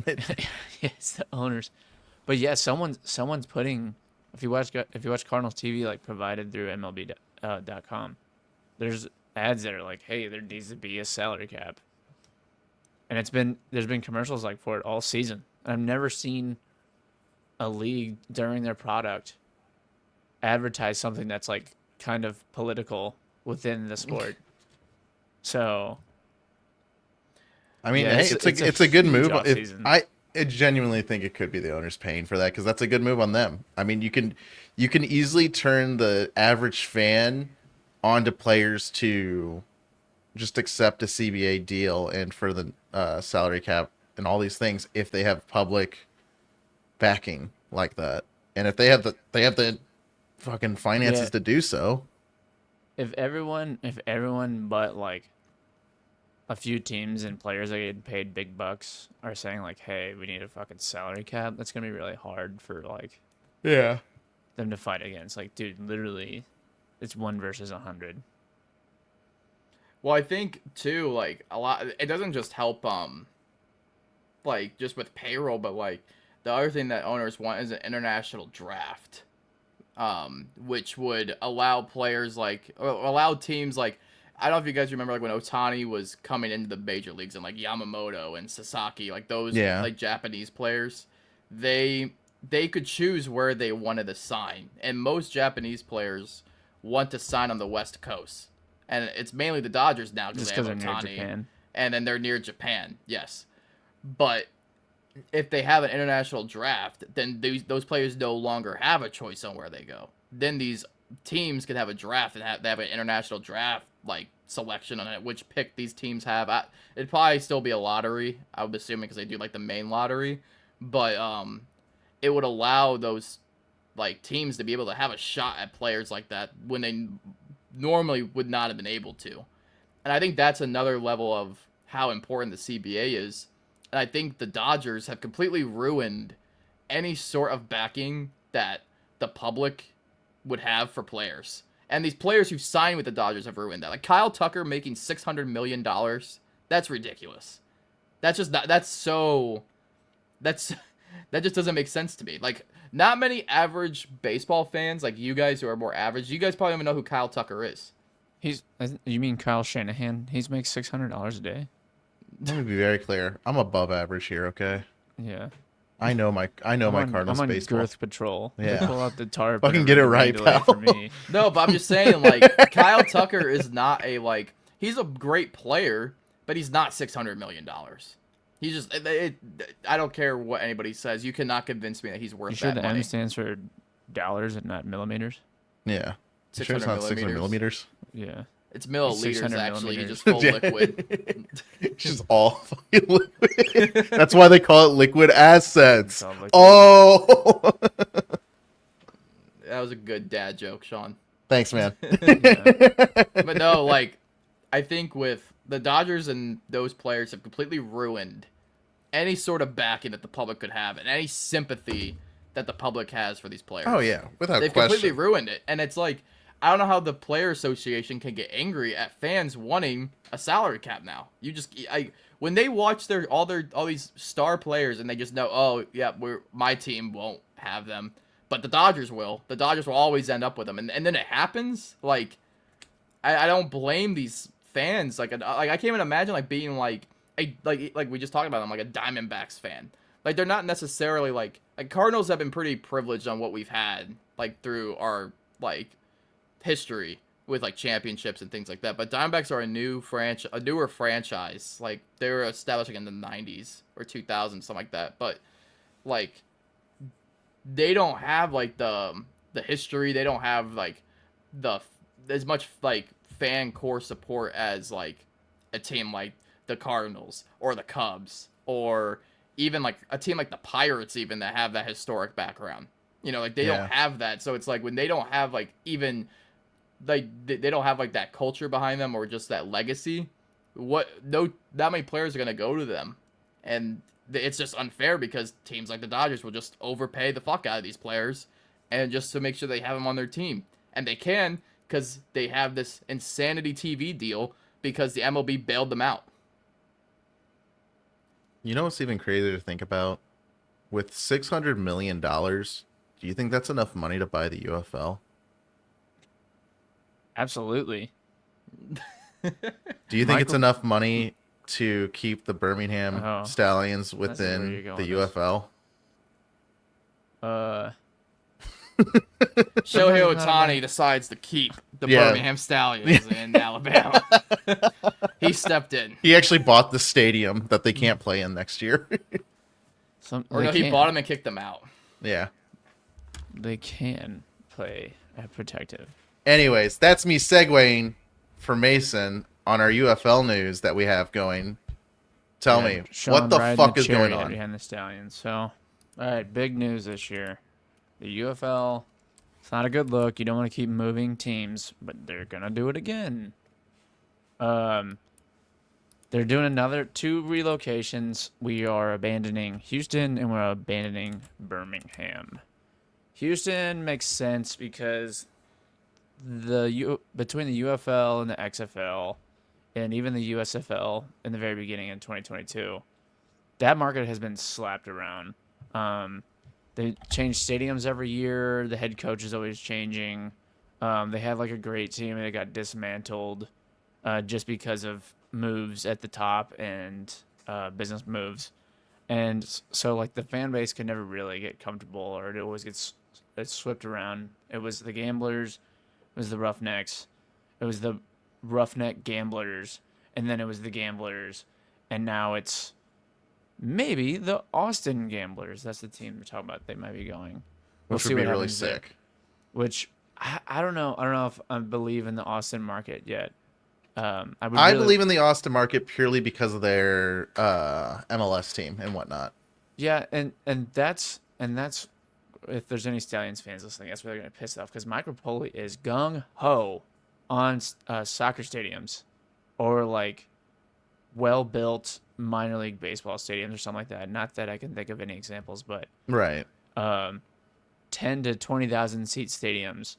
Yes, the owners. But yeah, someone's putting. If you watch Cardinals TV like provided through MLB.com, there's ads that are like, hey, there needs to be a salary cap, and there's been commercials like for it all season. I've never seen a league during their product advertise something that's like kind of political within the sport. So I mean, yeah, hey, it's a good huge move. offseason. I genuinely think it could be the owners paying for that because that's a good move on them. I mean, you can easily turn the average fan onto players to just accept a CBA deal and for the salary cap and all these things if they have public backing like that, and if they have the fucking finances Yeah. to do so. If everyone but like a few teams and players that get paid big bucks are saying like, "Hey, we need a fucking salary cap," that's gonna be really hard for like Yeah. them to fight against. Like, dude, literally, it's 1 versus 100. Well, I think too, like a lot. It doesn't just help, like just with payroll, but like the other thing that owners want is an international draft, which would allow players like or allow teams like I don't know if you guys remember like when Otani was coming into the major leagues and like Yamamoto and Sasaki, like those Yeah. like Japanese players, they could choose where they wanted to sign, and most Japanese players want to sign on the West Coast, and it's mainly the Dodgers now because Just they because have they're near Otani, Japan. and then they're near Japan, yes, but if they have an international draft, then those players no longer have a choice on where they go. Then these teams could have a draft and they have an international draft like selection on it, which pick these teams have. It'd probably still be a lottery, I would assume, because they do like the main lottery, but it would allow those like teams to be able to have a shot at players like that when they normally would not have been able to. And I think that's another level of how important the CBA is. And I think the Dodgers have completely ruined any sort of backing that the public would have for players. And these players who sign with the Dodgers have ruined that. Like Kyle Tucker making $600 million. That's ridiculous. That's just not, that's so, that's, that just doesn't make sense to me. Like, not many average baseball fans, like you guys who are more average, you guys probably don't even know who Kyle Tucker is. You mean Kyle Shanahan? He makes $600 a day. Let me be very clear. I'm above average here, okay? Yeah. I know my Cardinals I'm on baseball. girth patrol. Yeah. They pull out the tarp. Fucking and get it rain right, delay pal. For me. No, but I'm just saying, like, Kyle Tucker is not a, like, he's a great player, but he's not $600 million. He's just, I don't care what anybody says. You cannot convince me that he's worth You sure that the money. M stands for dollars and not millimeters? Yeah. You sure it's not 600 millimeters? Yeah. It's milliliters, 600 actually. You millimeters. just full Yeah. liquid. It's just all fucking liquid. That's why they call it liquid assets. It's all liquid. Oh. That was a good dad joke, Sean. Thanks, man. But no, like, I think with the Dodgers and those players have completely ruined any sort of backing that the public could have and any sympathy that the public has for these players. Oh yeah, without They've question. completely ruined it. And it's like, I don't know how the player association can get angry at fans wanting a salary cap now. You just, when they watch all these star players and they just know, oh yeah, my team won't have them, but the Dodgers will. The Dodgers will always end up with them, and then it happens. Like, I don't blame these fans. Like I can't even imagine like being like we just talked about them, like a Diamondbacks fan. Like, they're not necessarily like Cardinals have been pretty privileged on what we've had like through our like history with like championships and things like that. But Diamondbacks are a newer franchise. Like, they were established like, in the 90s or 2000s, something like that. But like, they don't have like the history. They don't have like as much like fan core support as like a team like the Cardinals or the Cubs or even like a team like the Pirates, even, that have that historic background. You know, like they don't have that. So it's like when they don't have like even like they don't have like that culture behind them or just that legacy, that many players are going to go to them. And it's just unfair because teams like the Dodgers will just overpay the fuck out of these players and just to make sure they have them on their team. And they can because they have this insanity TV deal because the MLB bailed them out. You know what's even crazier to think about? With $600 million, do you think that's enough money to buy the UFL? Absolutely. Do you think it's enough money to keep the Birmingham Stallions where within you're going the with UFL? Shohei Ohtani decides to keep the Birmingham Stallions in Alabama. He stepped in. He actually bought the stadium that they can't play in next year. He bought them and kicked them out. Yeah. They can play at protective. Anyways, that's me segueing for Mason on our UFL news that we have going. Tell me, Sean what the riding fuck the is going chariot on? behind the Stallions? So, all right, big news this year. The UFL, it's not a good look. You don't want to keep moving teams, but they're going to do it again. They're doing another 2 relocations. We are abandoning Houston and we're abandoning Birmingham. Houston makes sense because between the UFL and the XFL and even the USFL in the very beginning in 2022, that market has been slapped around. They change stadiums every year. The head coach is always changing. They had like a great team and it got dismantled just because of moves at the top and business moves. And so like the fan base could never really get comfortable, or it always gets swept around. It was the Gamblers, it was the Roughnecks, it was the Roughneck Gamblers, and then it was the Gamblers, and now it's maybe the Austin Gamblers. That's the team we're talking about. They might be going. Which would be really sick. Which I don't know. I don't know if I believe in the Austin market yet. I believe in the Austin market purely because of their MLS team and whatnot. Yeah, and that's if there's any Stallions fans listening, that's where they're gonna piss off because Mike Rapoli is gung ho on soccer stadiums or like well built minor league baseball stadiums or something like that. Not that I can think of any examples, but right. um, 10 to 20,000 seat stadiums,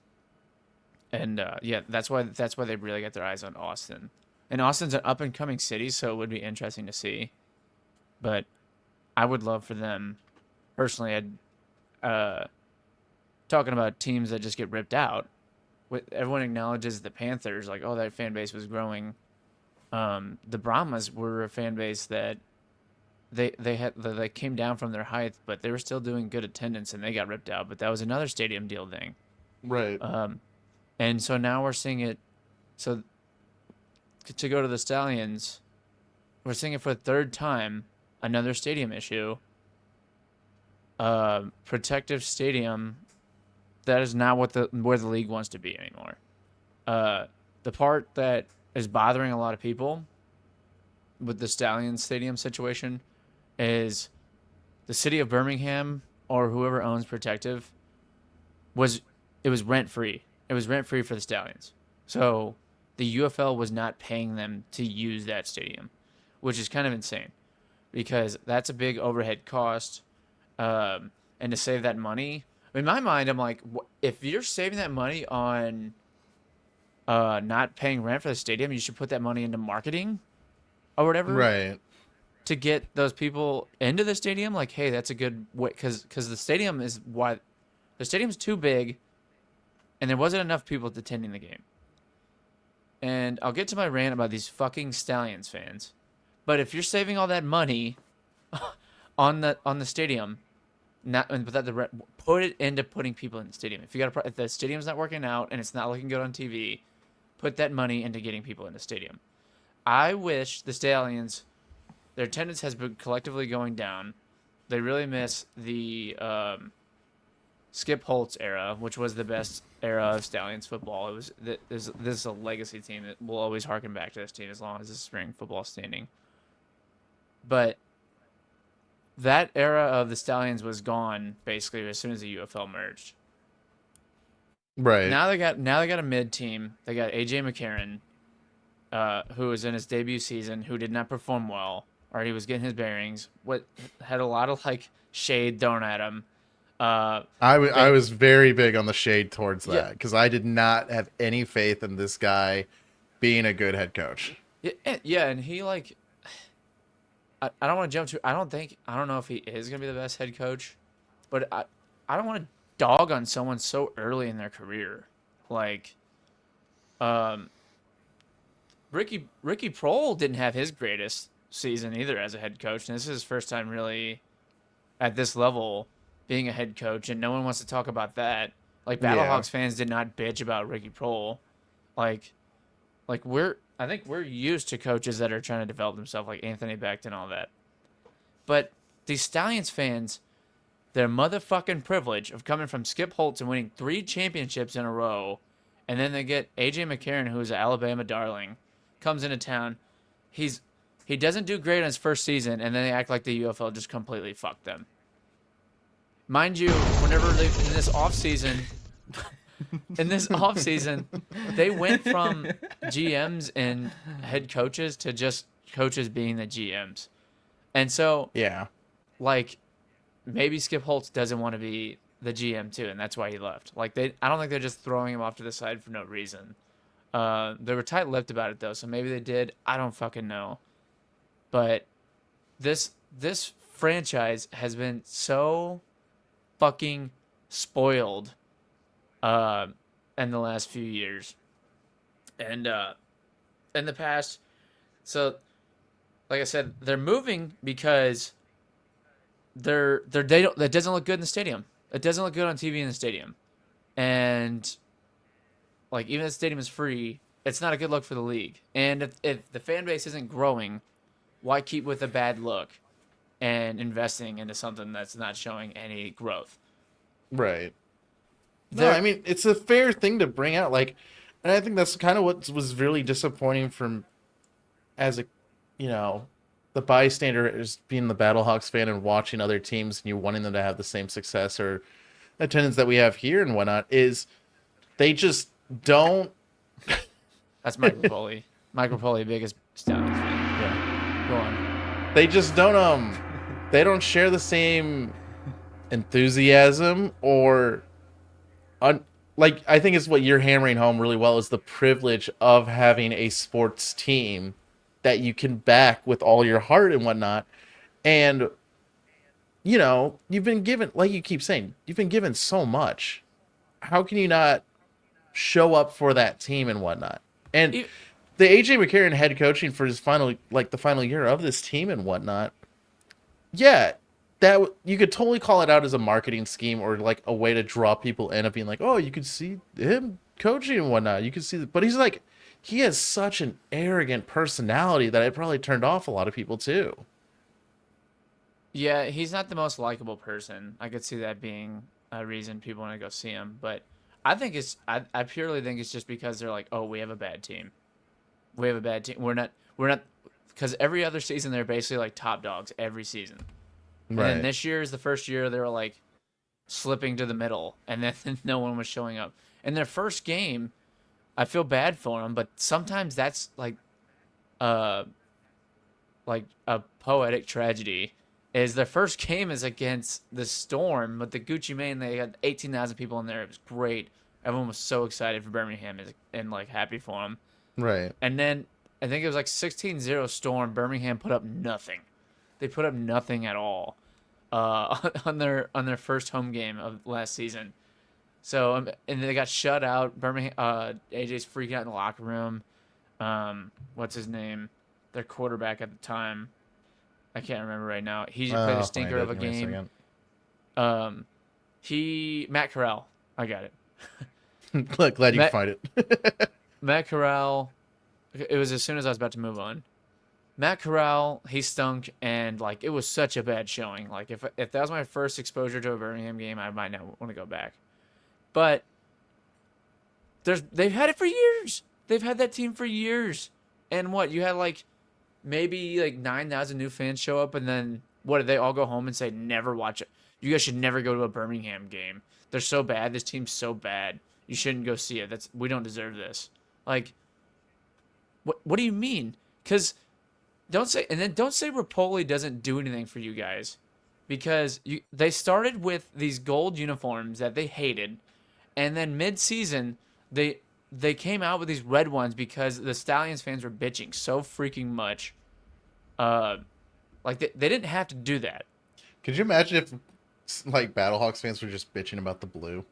and that's why they really got their eyes on Austin. And Austin's an up and coming city, so it would be interesting to see. But I would love for them personally. Talking about teams that just get ripped out. Everyone acknowledges the Panthers, like, oh, that fan base was growing. The Brahmas were a fan base that they came down from their height, but they were still doing good attendance, and they got ripped out. But that was another stadium deal thing. Right. And so now we're seeing it. So to go to the Stallions, we're seeing it for the third time. Another stadium issue. Protective stadium. That is not where the league wants to be anymore. The part that is bothering a lot of people with the Stallions stadium situation is the city of Birmingham or whoever owns Protective was rent free. It was rent free for the Stallions. So the UFL was not paying them to use that stadium, which is kind of insane because that's a big overhead cost. And to save that money, in my mind, I'm like, if you're saving that money on not paying rent for the stadium, you should put that money into marketing or whatever. Right. To get those people into the stadium. Like, hey, that's a good way. Because the stadium is the stadium's too big and there wasn't enough people attending the game. And I'll get to my rant about these fucking Stallions fans. But if you're saving all that money on the stadium, put it into putting people in the stadium. If the stadium's not working out and it's not looking good on TV, put that money into getting people in the stadium. I wish the Stallions, their attendance has been collectively going down. They really miss the Skip Holtz era, which was the best era of Stallions football. This is a legacy team that will always harken back to this team as long as the spring football standing. But that era of the Stallions was gone basically as soon as the UFL merged. Right. Now they got a mid team. They got AJ McCarron, who was in his debut season, who did not perform well, or he was getting his bearings. Had a lot of shade thrown at him. I was very big on the shade towards that because I did not have any faith in this guy being a good head coach. Yeah, and he I don't want to jump to. I don't know if he is gonna be the best head coach, but I don't want to dog on someone so early in their career. Ricky Prohl didn't have his greatest season either as a head coach, and this is his first time really at this level being a head coach, and no one wants to talk about that. Battlehawks fans did not bitch about Ricky Prohl. I think we're used to coaches that are trying to develop themselves, like Anthony Becht and all that. But these Stallions fans, their motherfucking privilege of coming from Skip Holtz and winning 3 championships in a row, and then they get AJ McCarron, who's an Alabama darling, comes into town. He doesn't do great in his first season, and then they act like the UFL just completely fucked them. Mind you, whenever in this offseason, they went from GMs and head coaches to just coaches being the GMs. And so, maybe Skip Holtz doesn't want to be the GM too, and that's why he left. I don't think they're just throwing him off to the side for no reason. They were tight-lipped about it though, so maybe they did. I don't fucking know. But this franchise has been so fucking spoiled in the last few years, and in the past. So, like I said, they're moving because that doesn't look good in the stadium. It doesn't look good on TV in the stadium, and even if the stadium is free, it's not a good look for the league. And if the fan base isn't growing, why keep with a bad look and investing into something that's not showing any growth? Right. No, I mean, it's a fair thing to bring out. And I think that's kind of what was really disappointing as the bystander is being the Battlehawks fan and watching other teams and you wanting them to have the same success or attendance that we have here and whatnot, is they just don't. That's Michael Poley. Michael Poley, biggest Stallions fan. Yeah. Go on. They just don't they don't share the same enthusiasm or like I think it's what you're hammering home really well is the privilege of having a sports team that you can back with all your heart and whatnot. And you've been given, like you keep saying, you've been given so much. How can you not show up for that team and whatnot? And E- the AJ McCarron head coaching for his final, like the final year of this team and whatnot, yeah, you could totally call it out as a marketing scheme or like a way to draw people in of being like, oh, you could see him coaching and whatnot. You could see, but he's like, he has such an arrogant personality that it probably turned off a lot of people too. Yeah, he's not the most likable person. I could see that being a reason people want to go see him. But I purely think it's just because they're like, oh, we have a bad team. We have a bad team. We're not, because every other season they're basically like top dogs every season. And then Right. this year is the first year they were like slipping to the middle, and then no one was showing up. In their first game, I feel bad for them, but sometimes that's uh like a poetic tragedy. Is their first game is against the Storm with the Gucci Mane. They had 18,000 people in there. It was great. Everyone was so excited for Birmingham and like happy for them. Right. And then I think it was like 16-0 Storm. Birmingham put up nothing. They put up nothing at all on their first home game of last season. So and they got shut out. Birmingham AJ's freaking out in the locker room. What's his name? Their quarterback at the time. I can't remember right now. He played a I'll stinker find of a it. Give me game. second. Matt Corral. I got it. Glad you Matt, find it. Matt Corral. It was as soon as I was about to move on. Matt Corral, he stunk, and like it was such a bad showing. Like if that was my first exposure to a Birmingham game, I might not want to go back. But they've had it for years. They've had that team for years. And what you had like maybe like 9,000 new fans show up, and then what did they all go home and say? Never watch it. You guys should never go to a Birmingham game. They're so bad. This team's so bad. You shouldn't go see it. We don't deserve this. Like, what do you mean? Because don't say Rapoli doesn't do anything for you guys, because they started with these gold uniforms that they hated, and then mid-season they came out with these red ones because the Stallions fans were bitching so freaking much. Like they didn't have to do that. Could you imagine if like Battlehawks fans were just bitching about the blue?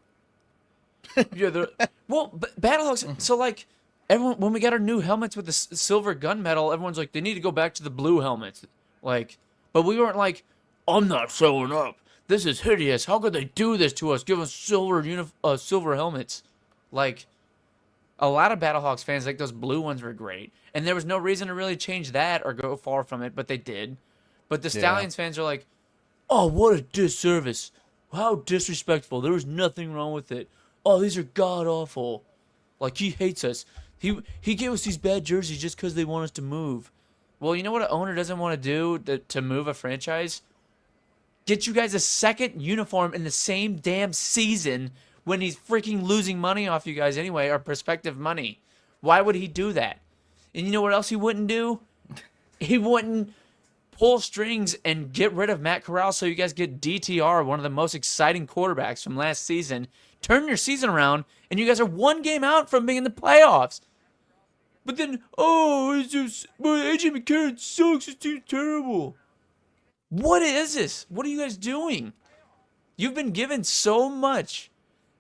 Yeah, well, but Battlehawks. So like everyone, when we got our new helmets with the silver gunmetal, everyone's like they need to go back to the blue helmets. Like, but we weren't like, I'm not showing up. This is hideous. How could they do this to us? Give us silver helmets. Like, a lot of Battlehawks fans think those blue ones were great, and there was no reason to really change that or go far from it, but they did. But the Yeah. Stallions fans are like, oh, what a disservice. How disrespectful. There was nothing wrong with it. Oh, these are god awful. Like, he hates us. He gave us these bad jerseys just because they want us to move. Well, you know what an owner doesn't want to do to move a franchise? Get you guys a second uniform in the same damn season when he's freaking losing money off you guys anyway, or prospective money. Why would he do that? And you know what else he wouldn't do? He wouldn't pull strings and get rid of Matt Corral so you guys get DTR, one of the most exciting quarterbacks from last season. Turn your season around, and you guys are one game out from being in the playoffs. But then, it's just, but AJ McCarron sucks. It's too terrible. What is this? What are you guys doing? You've been given so much.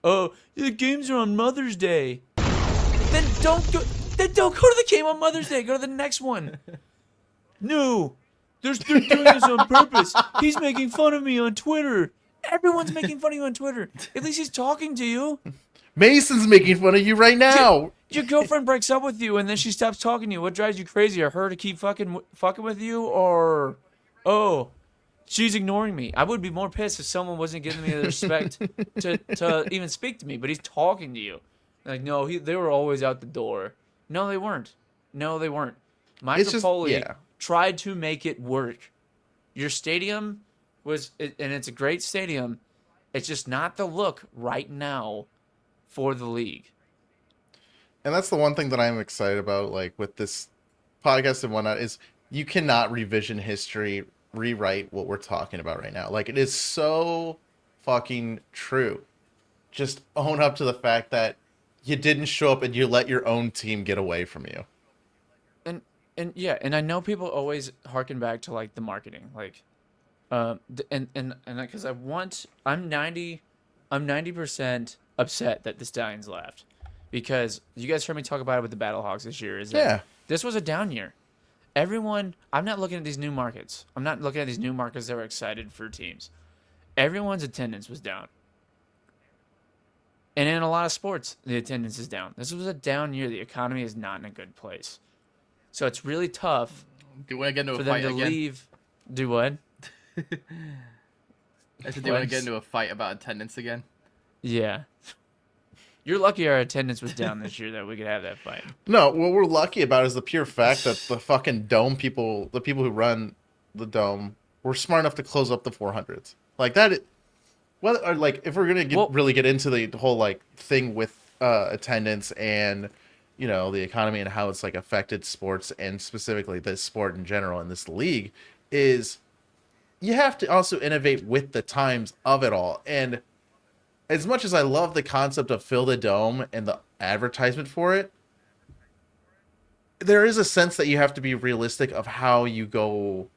Oh, the games are on Mother's Day. Then don't go. Then don't go to the game on Mother's Day. Go to the next one. No, they're doing this on purpose. He's making fun of me on Twitter. Everyone's making fun of you on Twitter. At least he's talking to you. Mason's making fun of you right now. Your girlfriend breaks up with you and then she stops talking to you. What drives you crazy? Or her to keep fucking with you, or she's ignoring me? I would be more pissed if someone wasn't giving me the respect to even speak to me. But he's talking to you. Like, no, they were always out the door. No, they weren't. No, they weren't. Mike Napoli tried to make it work. Your stadium and it's a great stadium. It's just not the look right now for the league. And that's the one thing that I'm excited about, like with this podcast and whatnot, is you cannot revision history, rewrite what we're talking about right now. Like, it is so fucking true. Just own up to the fact that you didn't show up and you let your own team get away from you. And yeah, and I know people always harken back to like the marketing, like, and because I'm 90% upset that the Stallions left, because you guys heard me talk about it with the Battlehawks this year. Is that Yeah. this was a down year. I'm not looking at these new markets. I'm not looking at these new markets that were excited for teams. Everyone's attendance was down. And in a lot of sports, the attendance is down. This was a down year. The economy is not in a good place. So it's really tough Do you want to get into for a them fight to again? leave. Do what? I said, do you want to get into a fight about attendance again? Yeah. You're lucky our attendance was down this year that we could have that fight. No, what we're lucky about is the pure fact that the fucking dome people, the people who run the dome, were smart enough to close up the 400s. Like that. Well, or like if we're gonna really get into the whole like thing with attendance and the economy and how it's like affected sports and specifically this sport in general in this league, is you have to also innovate with the times of it all. And as much as I love the concept of fill the dome and the advertisement for it, there is a sense that you have to be realistic of how you go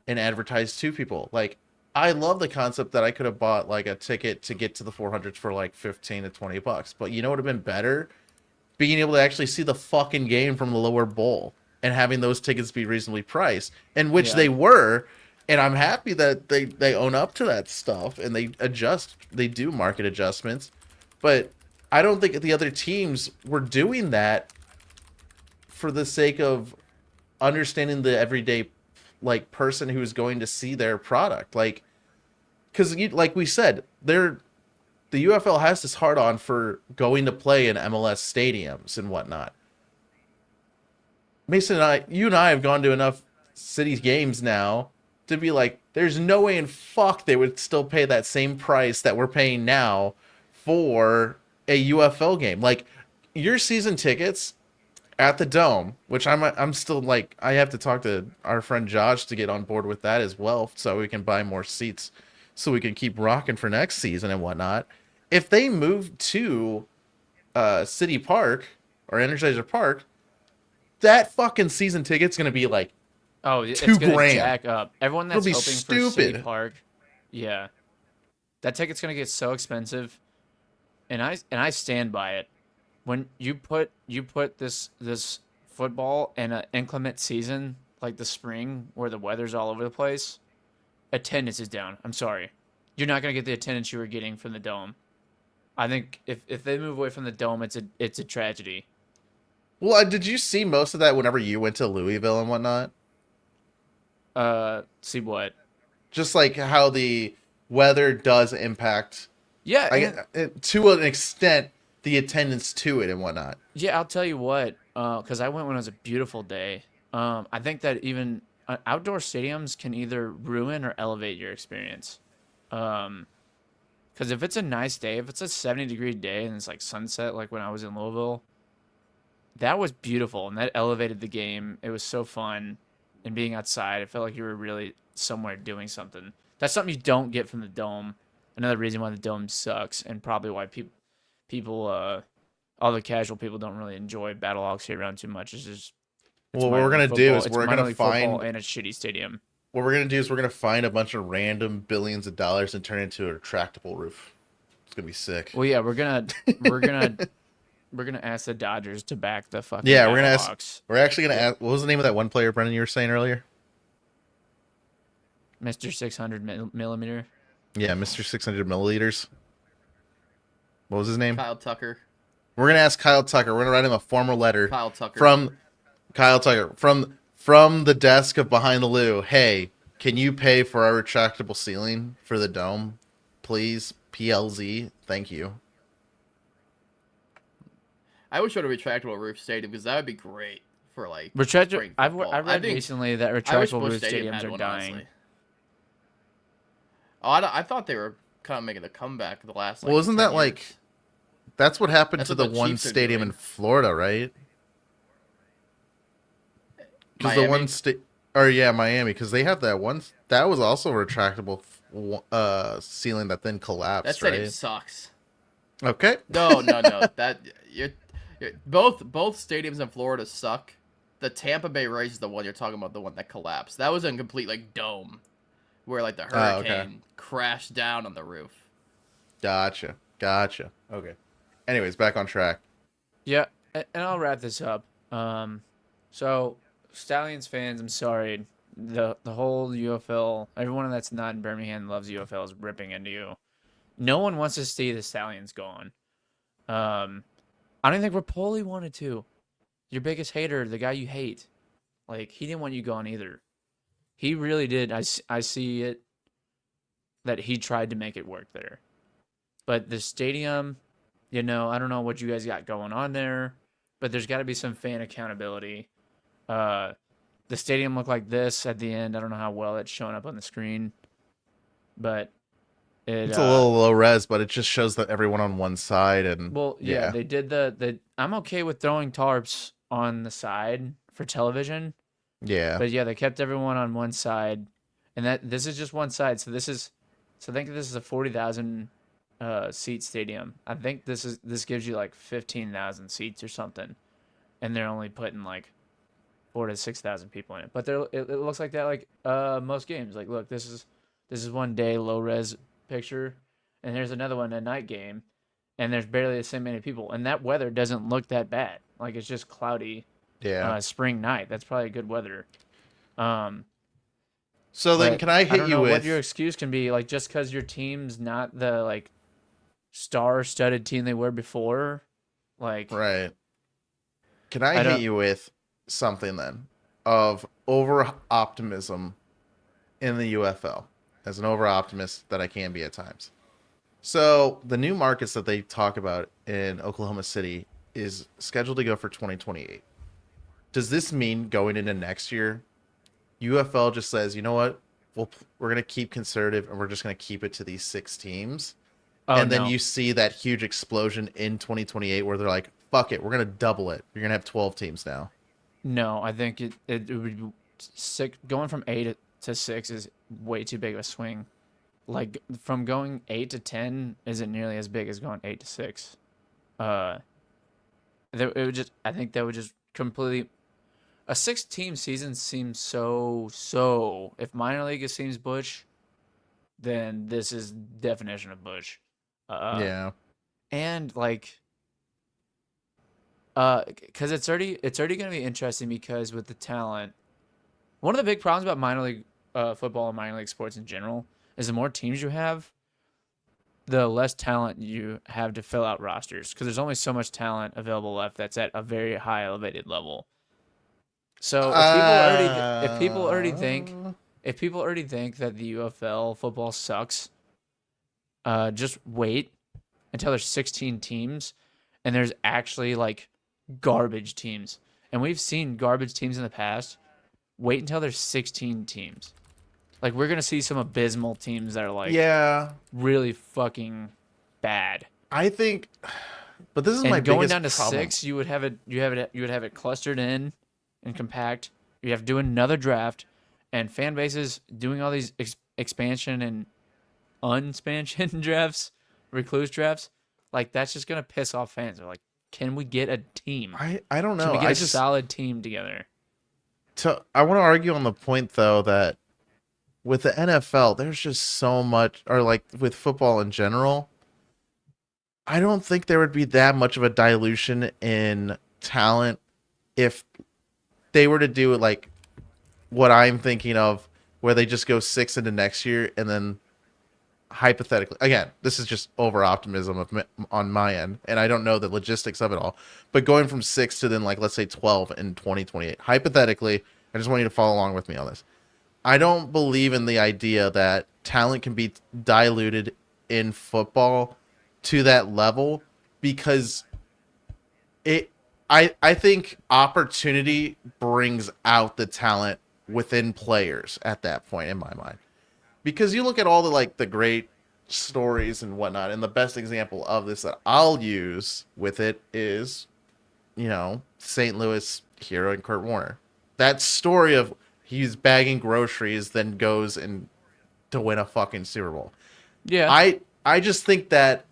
and advertise to people. Like, I love the concept that I could have bought like a ticket to get to the 400s for like 15 to 20 bucks. But you know what would have been better? Being able to actually see the fucking game from the lower bowl and having those tickets be reasonably priced, and which they were. And I'm happy that they own up to that stuff and they do market adjustments. But I don't think the other teams were doing that for the sake of understanding the everyday like person who's going to see their product. Like, because like we said, the UFL has this hard on for going to play in MLS stadiums and whatnot. Mason and you and I have gone to enough city games now to be like, there's no way in fuck they would still pay that same price that we're paying now for a UFL game. Like, your season tickets at the Dome, which I'm still like, I have to talk to our friend Josh to get on board with that as well, so we can buy more seats, so we can keep rocking for next season and whatnot. If they move to City Park or Energizer Park, that fucking season ticket's gonna be like, it's $2 gonna grand. jack up. Everyone that's It'll be hoping for City stupid. Park, yeah, that ticket's gonna get so expensive, and I stand by it. When you put this football in an inclement season like the spring where the weather's all over the place, attendance is down. I'm sorry, you're not gonna get the attendance you were getting from the Dome. I think if they move away from the Dome, it's a tragedy. Well, did you see most of that whenever you went to Louisville and whatnot? See what? Just like how the weather does impact, Yeah, to an extent, the attendance to it and whatnot. yeah. I'll tell you what, because I went when it was a beautiful day. I think that even outdoor stadiums can either ruin or elevate your experience. Because if it's a nice day, if it's a 70-degree day and it's like sunset, like when I was in Louisville, that was beautiful and that elevated the game. It was so fun, and being outside, I felt like you were really somewhere doing something. That's something you don't get from the Dome. Another reason why the Dome sucks, and probably why people, all the casual people don't really enjoy Battlehawks year round too much. Is just Well, what we're gonna do is we're gonna find and a shitty stadium. What we're gonna do is we're gonna find a bunch of random billions of dollars and turn it into a retractable roof. It's gonna be sick. Well, yeah, we're gonna ask the Dodgers to back the fucking Yeah, we're gonna Battlehawks. ask. We're actually gonna ask. What was the name of that one player, Brendan? You were saying earlier. Mr. 600 millimeter. Yeah, Mr. 600 milliliters. What was his name? Kyle Tucker. We're gonna ask Kyle Tucker. We're gonna write him a formal letter Kyle Tucker. from Kyle Tucker from the desk of Behind the Lou. Hey, can you pay for our retractable ceiling for the Dome, please? PLZ, thank you. I wish we had a retractable roof stadium because that would be great for like Retractable. spring I've football. read recently that I wish retractable Busch roof Stadium stadiums had are one, dying. honestly. Oh, I thought they were kind of making a comeback the last. Like, Well, isn't 10 that like years. that's what happened That's to what the the one Chiefs are stadium doing. in Florida, right? Because the Miami? one or yeah, Miami, because they have that one that was also retractable ceiling that then That collapsed, stadium right? sucks. Okay. No. You're both stadiums in Florida suck. The Tampa Bay Rays is the one you're talking about, the one that collapsed. That was a complete like dome where like the Oh, okay. hurricane crashed down on the roof. Gotcha. Okay. Anyways, back on track. Yeah, and I'll wrap this up. So Stallions fans, I'm sorry. The whole UFL, everyone that's not in Birmingham loves UFL is ripping into you. No one wants to see the Stallions gone. I don't think Rapoli wanted to. Your biggest hater, the guy you hate, like he didn't want you gone either. He really did. I see it that he tried to make it work there. But the stadium, I don't know what you guys got going on there, but there's got to be some fan accountability. Uh, the stadium looked like this at the end. I don't know how well it's showing up on the screen, but it It's a little low res, but it just shows that everyone on one side, and well, yeah, yeah, they did the I'm okay with throwing tarps on the side for television, yeah, but yeah, they kept everyone on one side, and that this is just one side. So I think this is a 40,000 seat stadium. I think this gives you like 15,000 seats or something, and they're only putting like 4 to 6,000 people in it. But it looks like that like most games. Like look, this is one day low res picture, and here's another one a night game, and there's barely the same many people, and that weather doesn't look that bad. Like it's just cloudy, yeah. spring night. That's probably good weather. Um, So then, but can I I hit don't you know what your with excuse can be. Like just because your team's not the like star-studded team they were before, like right? Can I I hit don't. you with something then of over optimism in the UFL as an over optimist that I can be at times. So the new markets that they talk about in Oklahoma City is scheduled to go for 2028. Does this mean going into next year, UFL just says, you know what, we're gonna keep conservative and we're just gonna keep it to these 6 teams, Oh and then no, you see that huge explosion in 2028 where they're like, fuck it, we're gonna double it. You're gonna have 12 teams now. no. I think it would be six going from 8 to 6 is way too big of a swing. Like from going 8 to 10 isn't nearly as big as going 8 to 6. Uh, it would just I think that would just completely a 6 team season seems so. If minor league seems Butch, then this is definition of Butch. Uh, Yeah. and like because it's already gonna be interesting because with the talent, one of the big problems about minor league football and minor league sports in general is the more teams you have, the less talent you have to fill out rosters because there's only so much talent available left that's at a very high elevated level. So Uh, if people already think that the UFL football sucks, just wait until there's 16 teams and there's actually like garbage teams. And we've seen garbage teams in the past. Wait until there's 16 teams. Like we're gonna see some abysmal teams that are like yeah, really fucking bad. I think, but this is my And going biggest down to problem. 6, you would have it clustered in and compact. You have to do another draft, and fan bases doing all these expansion and unspansion drafts, recluse drafts. Like that's just gonna piss off fans. They're like, can we get a team? I don't Can know. we get I a just solid team together? I want to argue on the point though that with the NFL, there's just so much, or like with football in general, I don't think there would be that much of a dilution in talent if they were to do it like what I'm thinking of, where they just go 6 into next year and then hypothetically, again, this is just over optimism on my end, and I don't know the logistics of it all, but going from 6 to then like let's say 12 in 2028, hypothetically, I just want you to follow along with me on this. I don't believe in the idea that talent can be diluted in football to that level because it I think opportunity brings out the talent within players at that point in my mind. Because you look at all the like the great stories and whatnot, and the best example of this that I'll use with it is, St. Louis hero and Kurt Warner. That story of he's bagging groceries, then goes and to win a fucking Super Bowl. Yeah. I just think that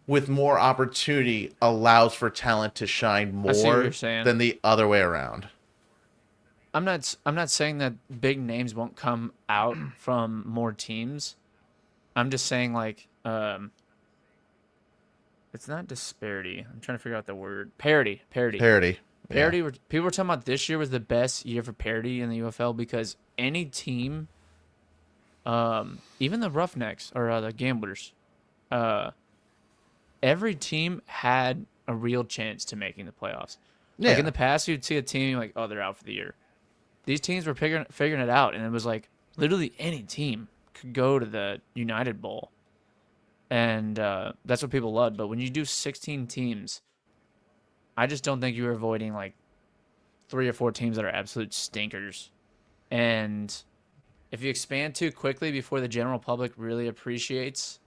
with more opportunity allows for talent to shine I see what more you're saying. than the other way around. I'm not saying that big names won't come out from more teams. I'm just saying like it's not disparity. I'm trying to figure out the word. Parity. Parity. Yeah. Parity. People were talking about this year was the best year for parity in the UFL because any team, even the Roughnecks or the Gamblers, every team had a real chance to making the playoffs. Like in the past, you'd see a team like, oh, they're out for the year. These teams were figuring it out, and it was like literally any team could go to the United Bowl, and that's what people loved. But when you do 16 teams, I just don't think you're avoiding like 3 or 4 teams that are absolute stinkers. And if you expand too quickly before the general public really appreciates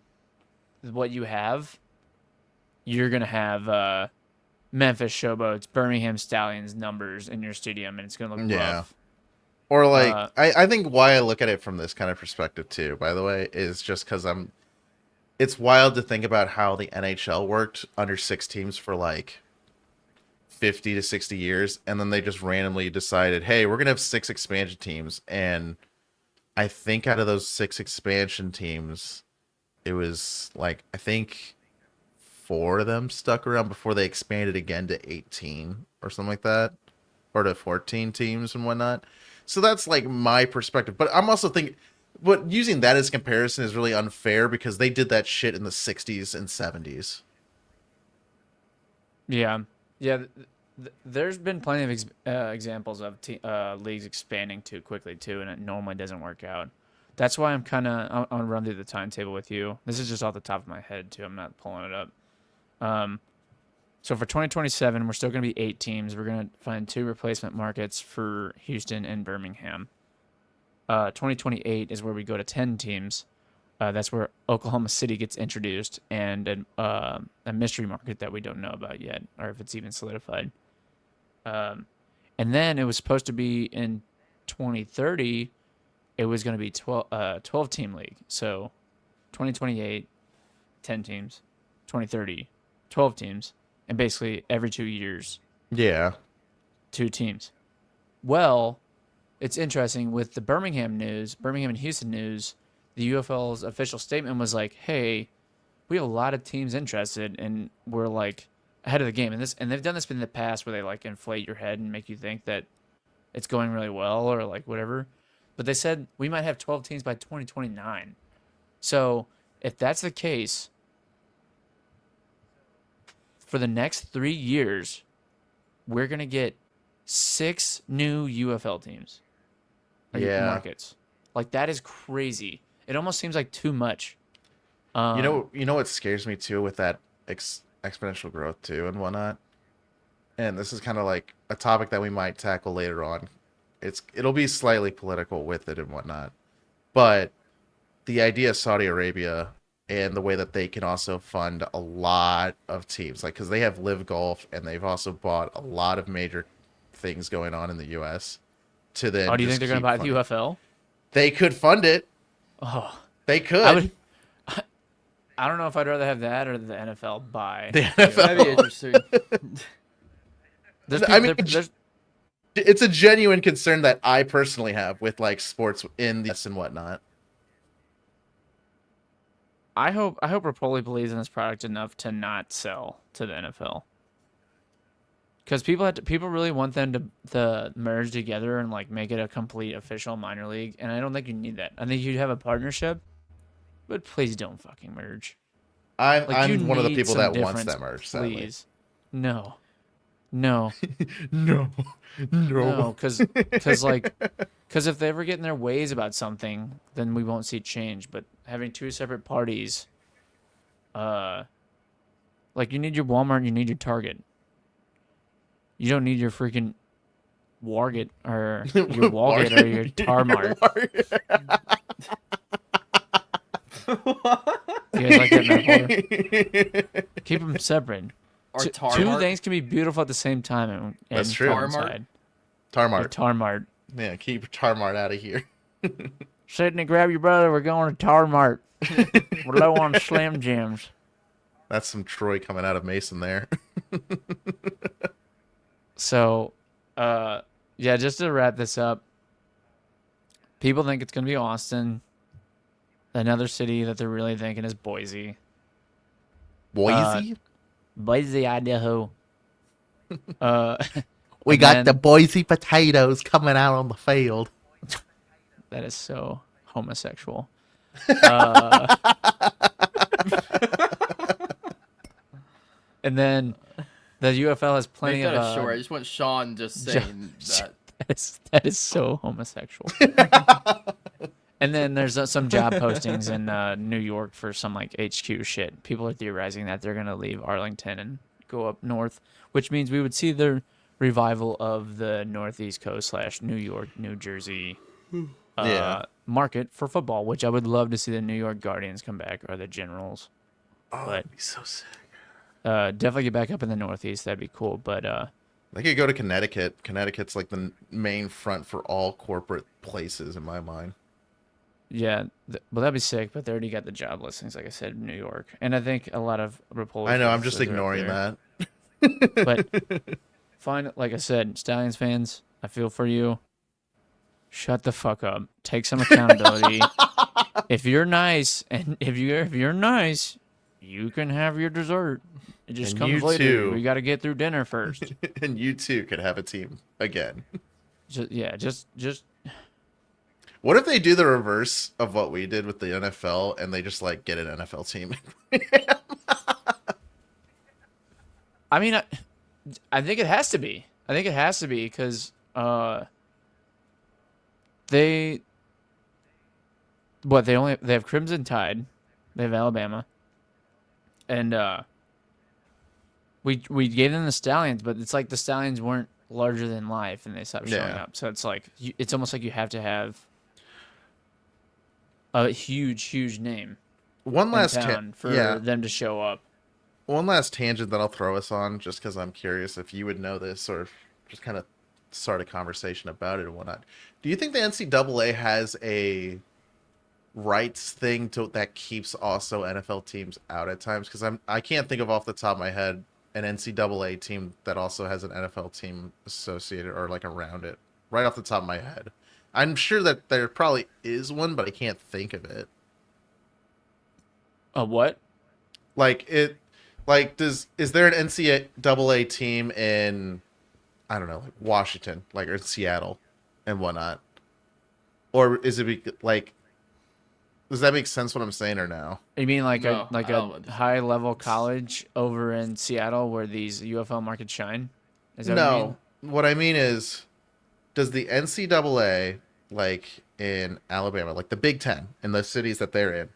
what you have, you're gonna have Memphis Showboats, Birmingham Stallions numbers in your stadium, and it's gonna look rough. Or like, I think why I look at it from this kind of perspective too, by the way, is just because it's wild to think about how the NHL worked under 6 teams for like 50 to 60 years, and then they just randomly decided, hey, we're gonna have 6 expansion teams, and I think out of those 6 expansion teams, it was like, I think 4 of them stuck around before they expanded again to 18 or something like that, or to 14 teams and whatnot. So that's like my perspective. But I'm also thinking, but using that as comparison is really unfair because they did that shit in the 60s and 70s. Yeah. There's been plenty of examples of leagues expanding too quickly too, and it normally doesn't work out. That's why I'm gonna run through the timetable with you. This is just off the top of my head too. I'm not pulling it up. So for 2027, we're still going to be 8 teams. We're going to find 2 replacement markets for Houston and Birmingham. 2028 is where we go to 10 teams. That's where Oklahoma City gets introduced and a mystery market that we don't know about yet, or if it's even solidified. And then it was supposed to be in 2030, it was going to be 12-team league. So 2028, 10 teams. 2030, 12 teams. And basically every 2 years, 2 teams. Well, it's interesting with the Birmingham and Houston news, the UFL's official statement was like, hey, we have a lot of teams interested and we're like ahead of the game. And they've done this in the past where they like inflate your head and make you think that it's going really well or like whatever. But they said we might have 12 teams by 2029. So if that's the case, for the next 3 years, we're going to get 6 new UFL teams. Markets. Like, that is crazy. It almost seems like too much. You know what scares me, too, with that exponential growth, too, and whatnot? And this is kind of like a topic that we might tackle later on. It'll be slightly political with it and whatnot. But the idea of Saudi Arabia and the way that they can also fund a lot of teams, like, because they have Live Golf and they've also bought a lot of major things going on in the U.S. to then. Oh, do you think they're going to buy the UFL? They could fund it. Oh, they could. I don't know if I'd rather have that or the NFL buy. The NFL. That'd be interesting. It's a genuine concern that I personally have with like sports in the U.S. and whatnot. I hope Rapoli believes in this product enough to not sell to the NFL. Because people really want them to merge together and like make it a complete official minor league, and I don't think you need that. I think you'd have a partnership, but please don't fucking merge. I'm one of the people that wants that merge. Please, no, no, because if they ever get in their ways about something, then we won't see change. But having 2 separate parties, like you need your Walmart and you need your Target. You don't need your freaking Warget or your Walgett or your Tarmart. You guys like that metaphor? Keep them separate. Or 2 things can be beautiful at the same time. And that's true. Tarmart. Tarmart. Yeah, keep Tarmart out of here. Sydney, grab your brother. We're going to Tar Mart. We're low on Slim Jims. That's some Troy coming out of Mason there. So, yeah, just to wrap this up, people think it's going to be Austin. Another city that they're really thinking is Boise. Boise? Boise, Idaho. We and got then- the Boise potatoes coming out on the field. That is so homosexual. And then the UFL has plenty Make that of a short. I just want Sean just saying that. that is so homosexual. And then there's some job postings in New York for some like HQ shit. People are theorizing that they're gonna leave Arlington and go up north, which means we would see the revival of the Northeast Coast / New York, New Jersey market for football, which I would love to see the New York Guardians come back or the Generals. Oh, But- that'd be so sick. Definitely get back up in the Northeast. That'd be cool. But They could go to Connecticut. Connecticut's like the main front for all corporate places in my mind. yeah, well, that'd be sick. But they already got the job listings, like I said, in New York. And I think a lot of Republicans. I know, I'm just ignoring that. But fine, like I said, Stallions fans, I feel for you. Shut the fuck up. Take some accountability. If you're nice, and if you're nice, you can have your dessert. It just And comes you later. too. We got to get through dinner first. And you too could have a team again. just What if they do the reverse of what we did with the NFL and they just like get an NFL team? I mean, I think it has to be. I think it has to be because they have Crimson Tide, they have Alabama, and we gave them the Stallions, but it's like the Stallions weren't larger than life and they stopped showing Yeah. up. So it's like it's almost like you have to have a huge name One in last town for yeah. them to show up. One last tangent that I'll throw us on, just because I'm curious if you would know this or just kind of start a conversation about it and whatnot. Do you think the NCAA has a rights thing that keeps also NFL teams out at times? Because I can't think of off the top of my head an NCAA team that also has an NFL team associated or like around it. Right off the top of my head, I'm sure that there probably is one, but I can't think of it. A what? Is there an NCAA team in, I don't know, like Washington, like, or Seattle and whatnot? Or is it like, does that make sense what I'm saying or no? You mean like No, a I don't. high level college over in Seattle where these UFL markets shine? Is that what you mean? No. What I mean is, does the NCAA, like in Alabama, like the Big Ten in the cities that they're in,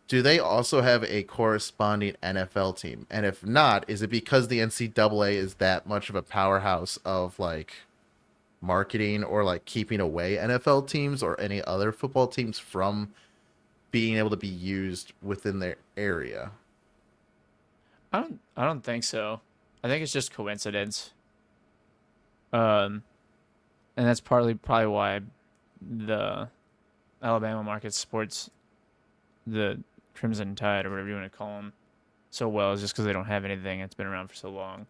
do they also have a corresponding NFL team? And if not, is it because the NCAA is that much of a powerhouse of like marketing or like keeping away NFL teams or any other football teams from being able to be used within their area? I don't think so. I think it's just coincidence. And that's probably why the Alabama market supports the Crimson Tide or whatever you want to call them so well, is just because they don't have anything. It's been around for so long.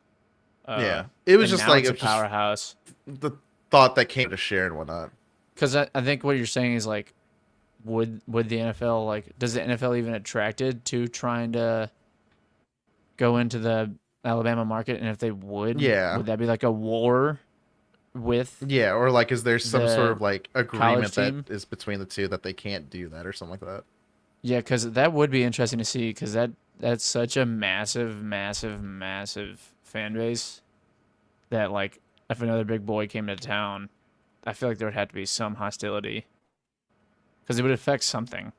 Yeah, it was and just now like it's it a was just powerhouse. the thought that came to share and whatnot. Because I think what you're saying is like, would the NFL, like, does the NFL even attracted to trying to go into the Alabama market? And if they would, Yeah. would that be like a war with? Yeah, or like, is there some The sort of like agreement team? that is between the two that they can't do that or something like that? Yeah, because that would be interesting to see. Because that's such a massive fan base that, like, if another big boy came to town, I feel like there would have to be some hostility because it would affect something.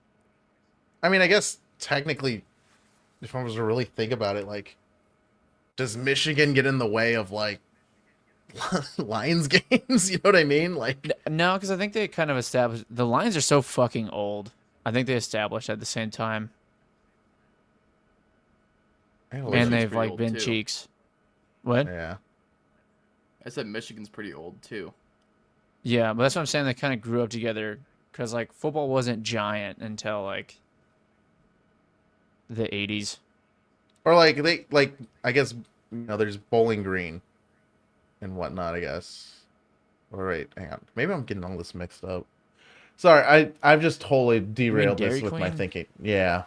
I mean, I guess technically, if I was to really think about it, like, does Michigan get in the way of like Lions games? You know what I mean? Like, No, because I think they kind of established the Lions are so fucking old. I think they established at the same time, and Michigan's they've pretty like old, been too. cheeks. What? yeah, I said Michigan's pretty old too. Yeah, but that's what I'm saying. They kind of grew up together because like football wasn't giant until like the 80s. Or like they like I guess there's Bowling Green and whatnot. I guess. All right, hang on. Maybe I'm getting all this mixed up. Sorry, I've just totally derailed this Dairy with my Queen? thinking. Yeah,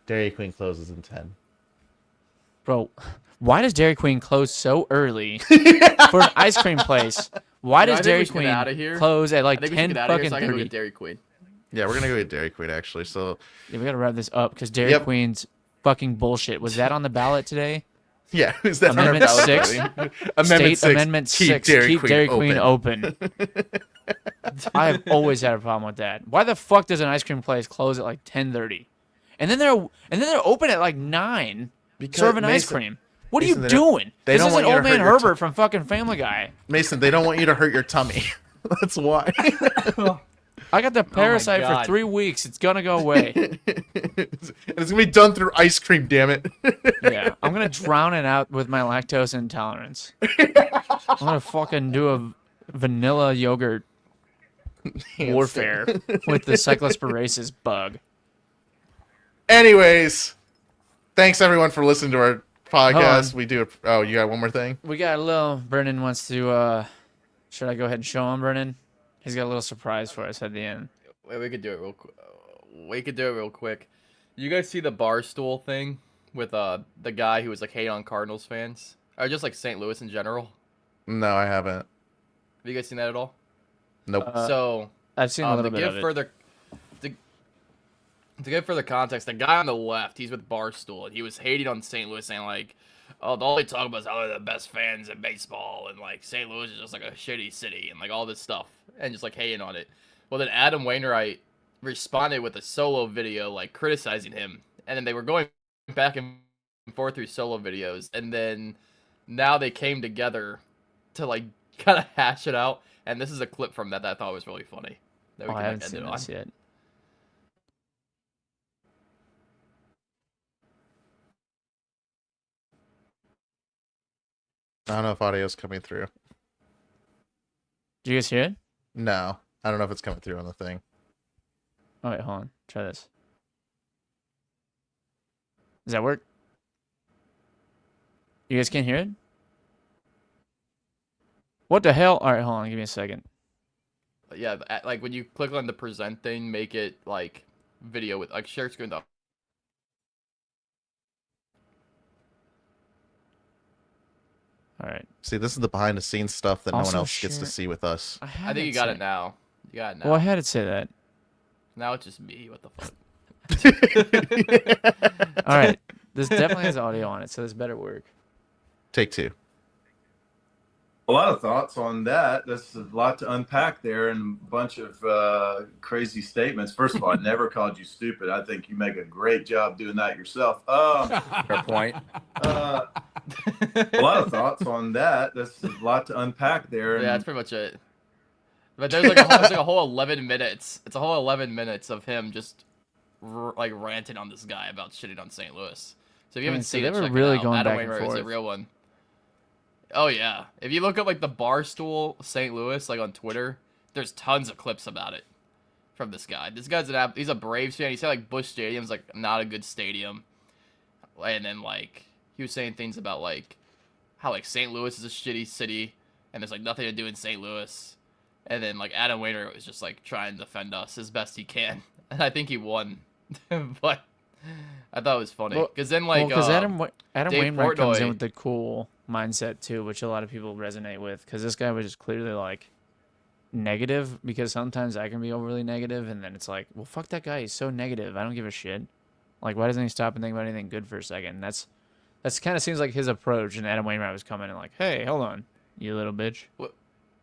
Dairy Queen closes in 10. Bro, why does Dairy Queen close so early for an ice cream place? Why You know, does I think we Dairy should get Queen outta here. close at I like think we should 10 get out of here fucking so I can go 30? get Dairy Queen. Yeah, we're gonna go get Dairy Queen actually. So Yeah, we gotta wrap this up because Dairy Yep. Queen's fucking bullshit. Was that on the ballot today? yeah, is that Amendment on our ballot 6? voting? Amendment State 6. Amendment Keep 6. Dairy Keep Queen Dairy open. Queen open. I have always had a problem with that. Why the fuck does an ice cream place close at like 10:30? And then they're open at like 9 Because serving ice Mason- cream. What are Mason, you they don't- doing? they This don't isn't want you to Old Man hurt your Herbert from fucking Family Guy. Mason, they don't want you to hurt your tummy. That's why. I got the parasite for God. 3 weeks. It's gonna go away. And it's gonna be done through ice cream. Damn it. Yeah, I'm gonna drown it out with my lactose intolerance. I'm gonna fucking do a vanilla yogurt warfare with the cyclosporasis bug. Anyways, thanks everyone for listening to our podcast. on. We do. Oh, you got one more thing? We got a little. Brennan wants to. Should I go ahead and show him, Brennan? He's got a little surprise for us at the end. Wait, we could do it real quick. You guys see the Barstool thing with the guy who was like hating on Cardinals fans, or just like St. Louis in general? No, I haven't. Have you guys seen that at all? Nope. So I've seen a little to bit give of it. further to give further context, the guy on the left, he's with Barstool, and he was hating on St. Louis, saying like, "Oh, all they talk about is how they're the best fans in baseball, and like St. Louis is just like a shitty city, and like all this stuff, and just like hating on it." Well, then Adam Wainwright responded with a solo video, like criticizing him, and then they were going back and forth through solo videos, and then now they came together to like kind of hash it out, and this is a clip from that I thought was really funny. That we I can, haven't like, seen end it this on. yet. I don't know if audio's coming through. Did you guys hear it? No, I don't know if it's coming through on the thing. Oh wait, hold on. Try this. Does that work? You guys can't hear it? What the hell? All right, hold on. Give me a second. But yeah, like when you click on the present thing, make it like video with like share screen. All right. See, this is the behind the scenes stuff that no one Also else gets to share- see with us. I think you got it now. You got it now. Well, I had it say that. Now it's just me. What the fuck? All right. This definitely has audio on it, so this better work. Take 2. A lot of thoughts on that. That's a lot to unpack there and a bunch of crazy statements. First of all, I never called you stupid. I think you make a great job doing that yourself. Fair point. A lot of thoughts on that. That's a lot to unpack there. Yeah, And that's pretty much it. But there's like a whole 11 minutes. It's a whole 11 minutes of him just like ranting on this guy about shitting on St. Louis. So if you I mean, haven't so seen they it, were check really it out. going Adam back and Wainwright was a forth. real one. Oh yeah, if you look up like the Barstool St. Louis like on Twitter, there's tons of clips about it from this guy. This guy's he's a Braves fan. He said like Busch Stadium's like not a good stadium, and then like he was saying things about like how like St. Louis is a shitty city and there's like nothing to do in St. Louis, and then like Adam Wainwright was just like trying to defend us as best he can, and I think he won, but I thought it was funny because then like because Adam Dave Wainwright comes in Portnoy- with the cool mindset too, which a lot of people resonate with. Because this guy was just clearly like negative. Because sometimes I can be overly negative, and then it's like, well, fuck that guy. He's so negative. I don't give a shit. Like, why doesn't he stop and think about anything good for a second? That's kind of seems like his approach. And Adam Wainwright was coming in like, hey, hold on, you little bitch.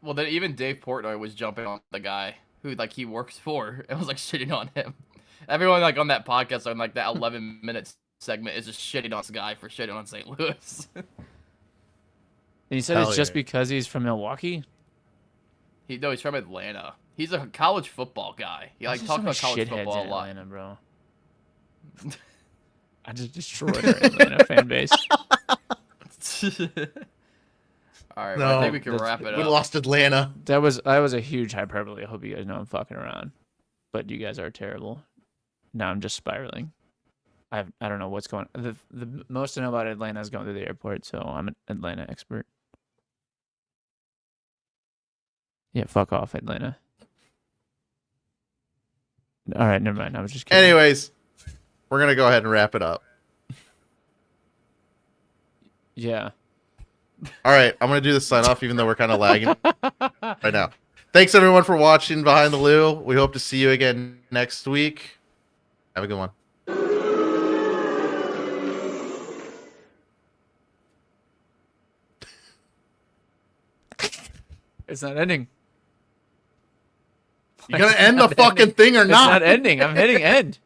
Well, then even Dave Portnoy was jumping on the guy who like he works for and was like shitting on him. Everyone like on that podcast on like that 11 minutes segment is just shitting on this guy for shitting on St. Louis. And he said Hell it's just yeah. because he's from Milwaukee. He's from Atlanta. He's a college football guy. He like There's talks just so about many college shitheads football a in lot. Atlanta, bro. I just destroyed our Atlanta fan base. All right, No, well, I think we can that's- wrap it We up. lost Atlanta. That was a huge hyperbole. I hope you guys know I'm fucking around. but you guys are terrible. Now I'm just spiraling. I don't know what's going on. The most I know about Atlanta is going through the airport, so I'm an Atlanta expert. Yeah, fuck off, Atlanta. All right, never mind. I was just kidding. Anyways, we're gonna go ahead and wrap it up. Yeah. All right, I'm gonna do the sign off, even though we're kind of lagging right now. Thanks everyone for watching Behind the Loo. We hope to see you again next week. Have a good one. It's not ending. You gonna end the not fucking ending. thing or It's not? not ending. I'm hitting end.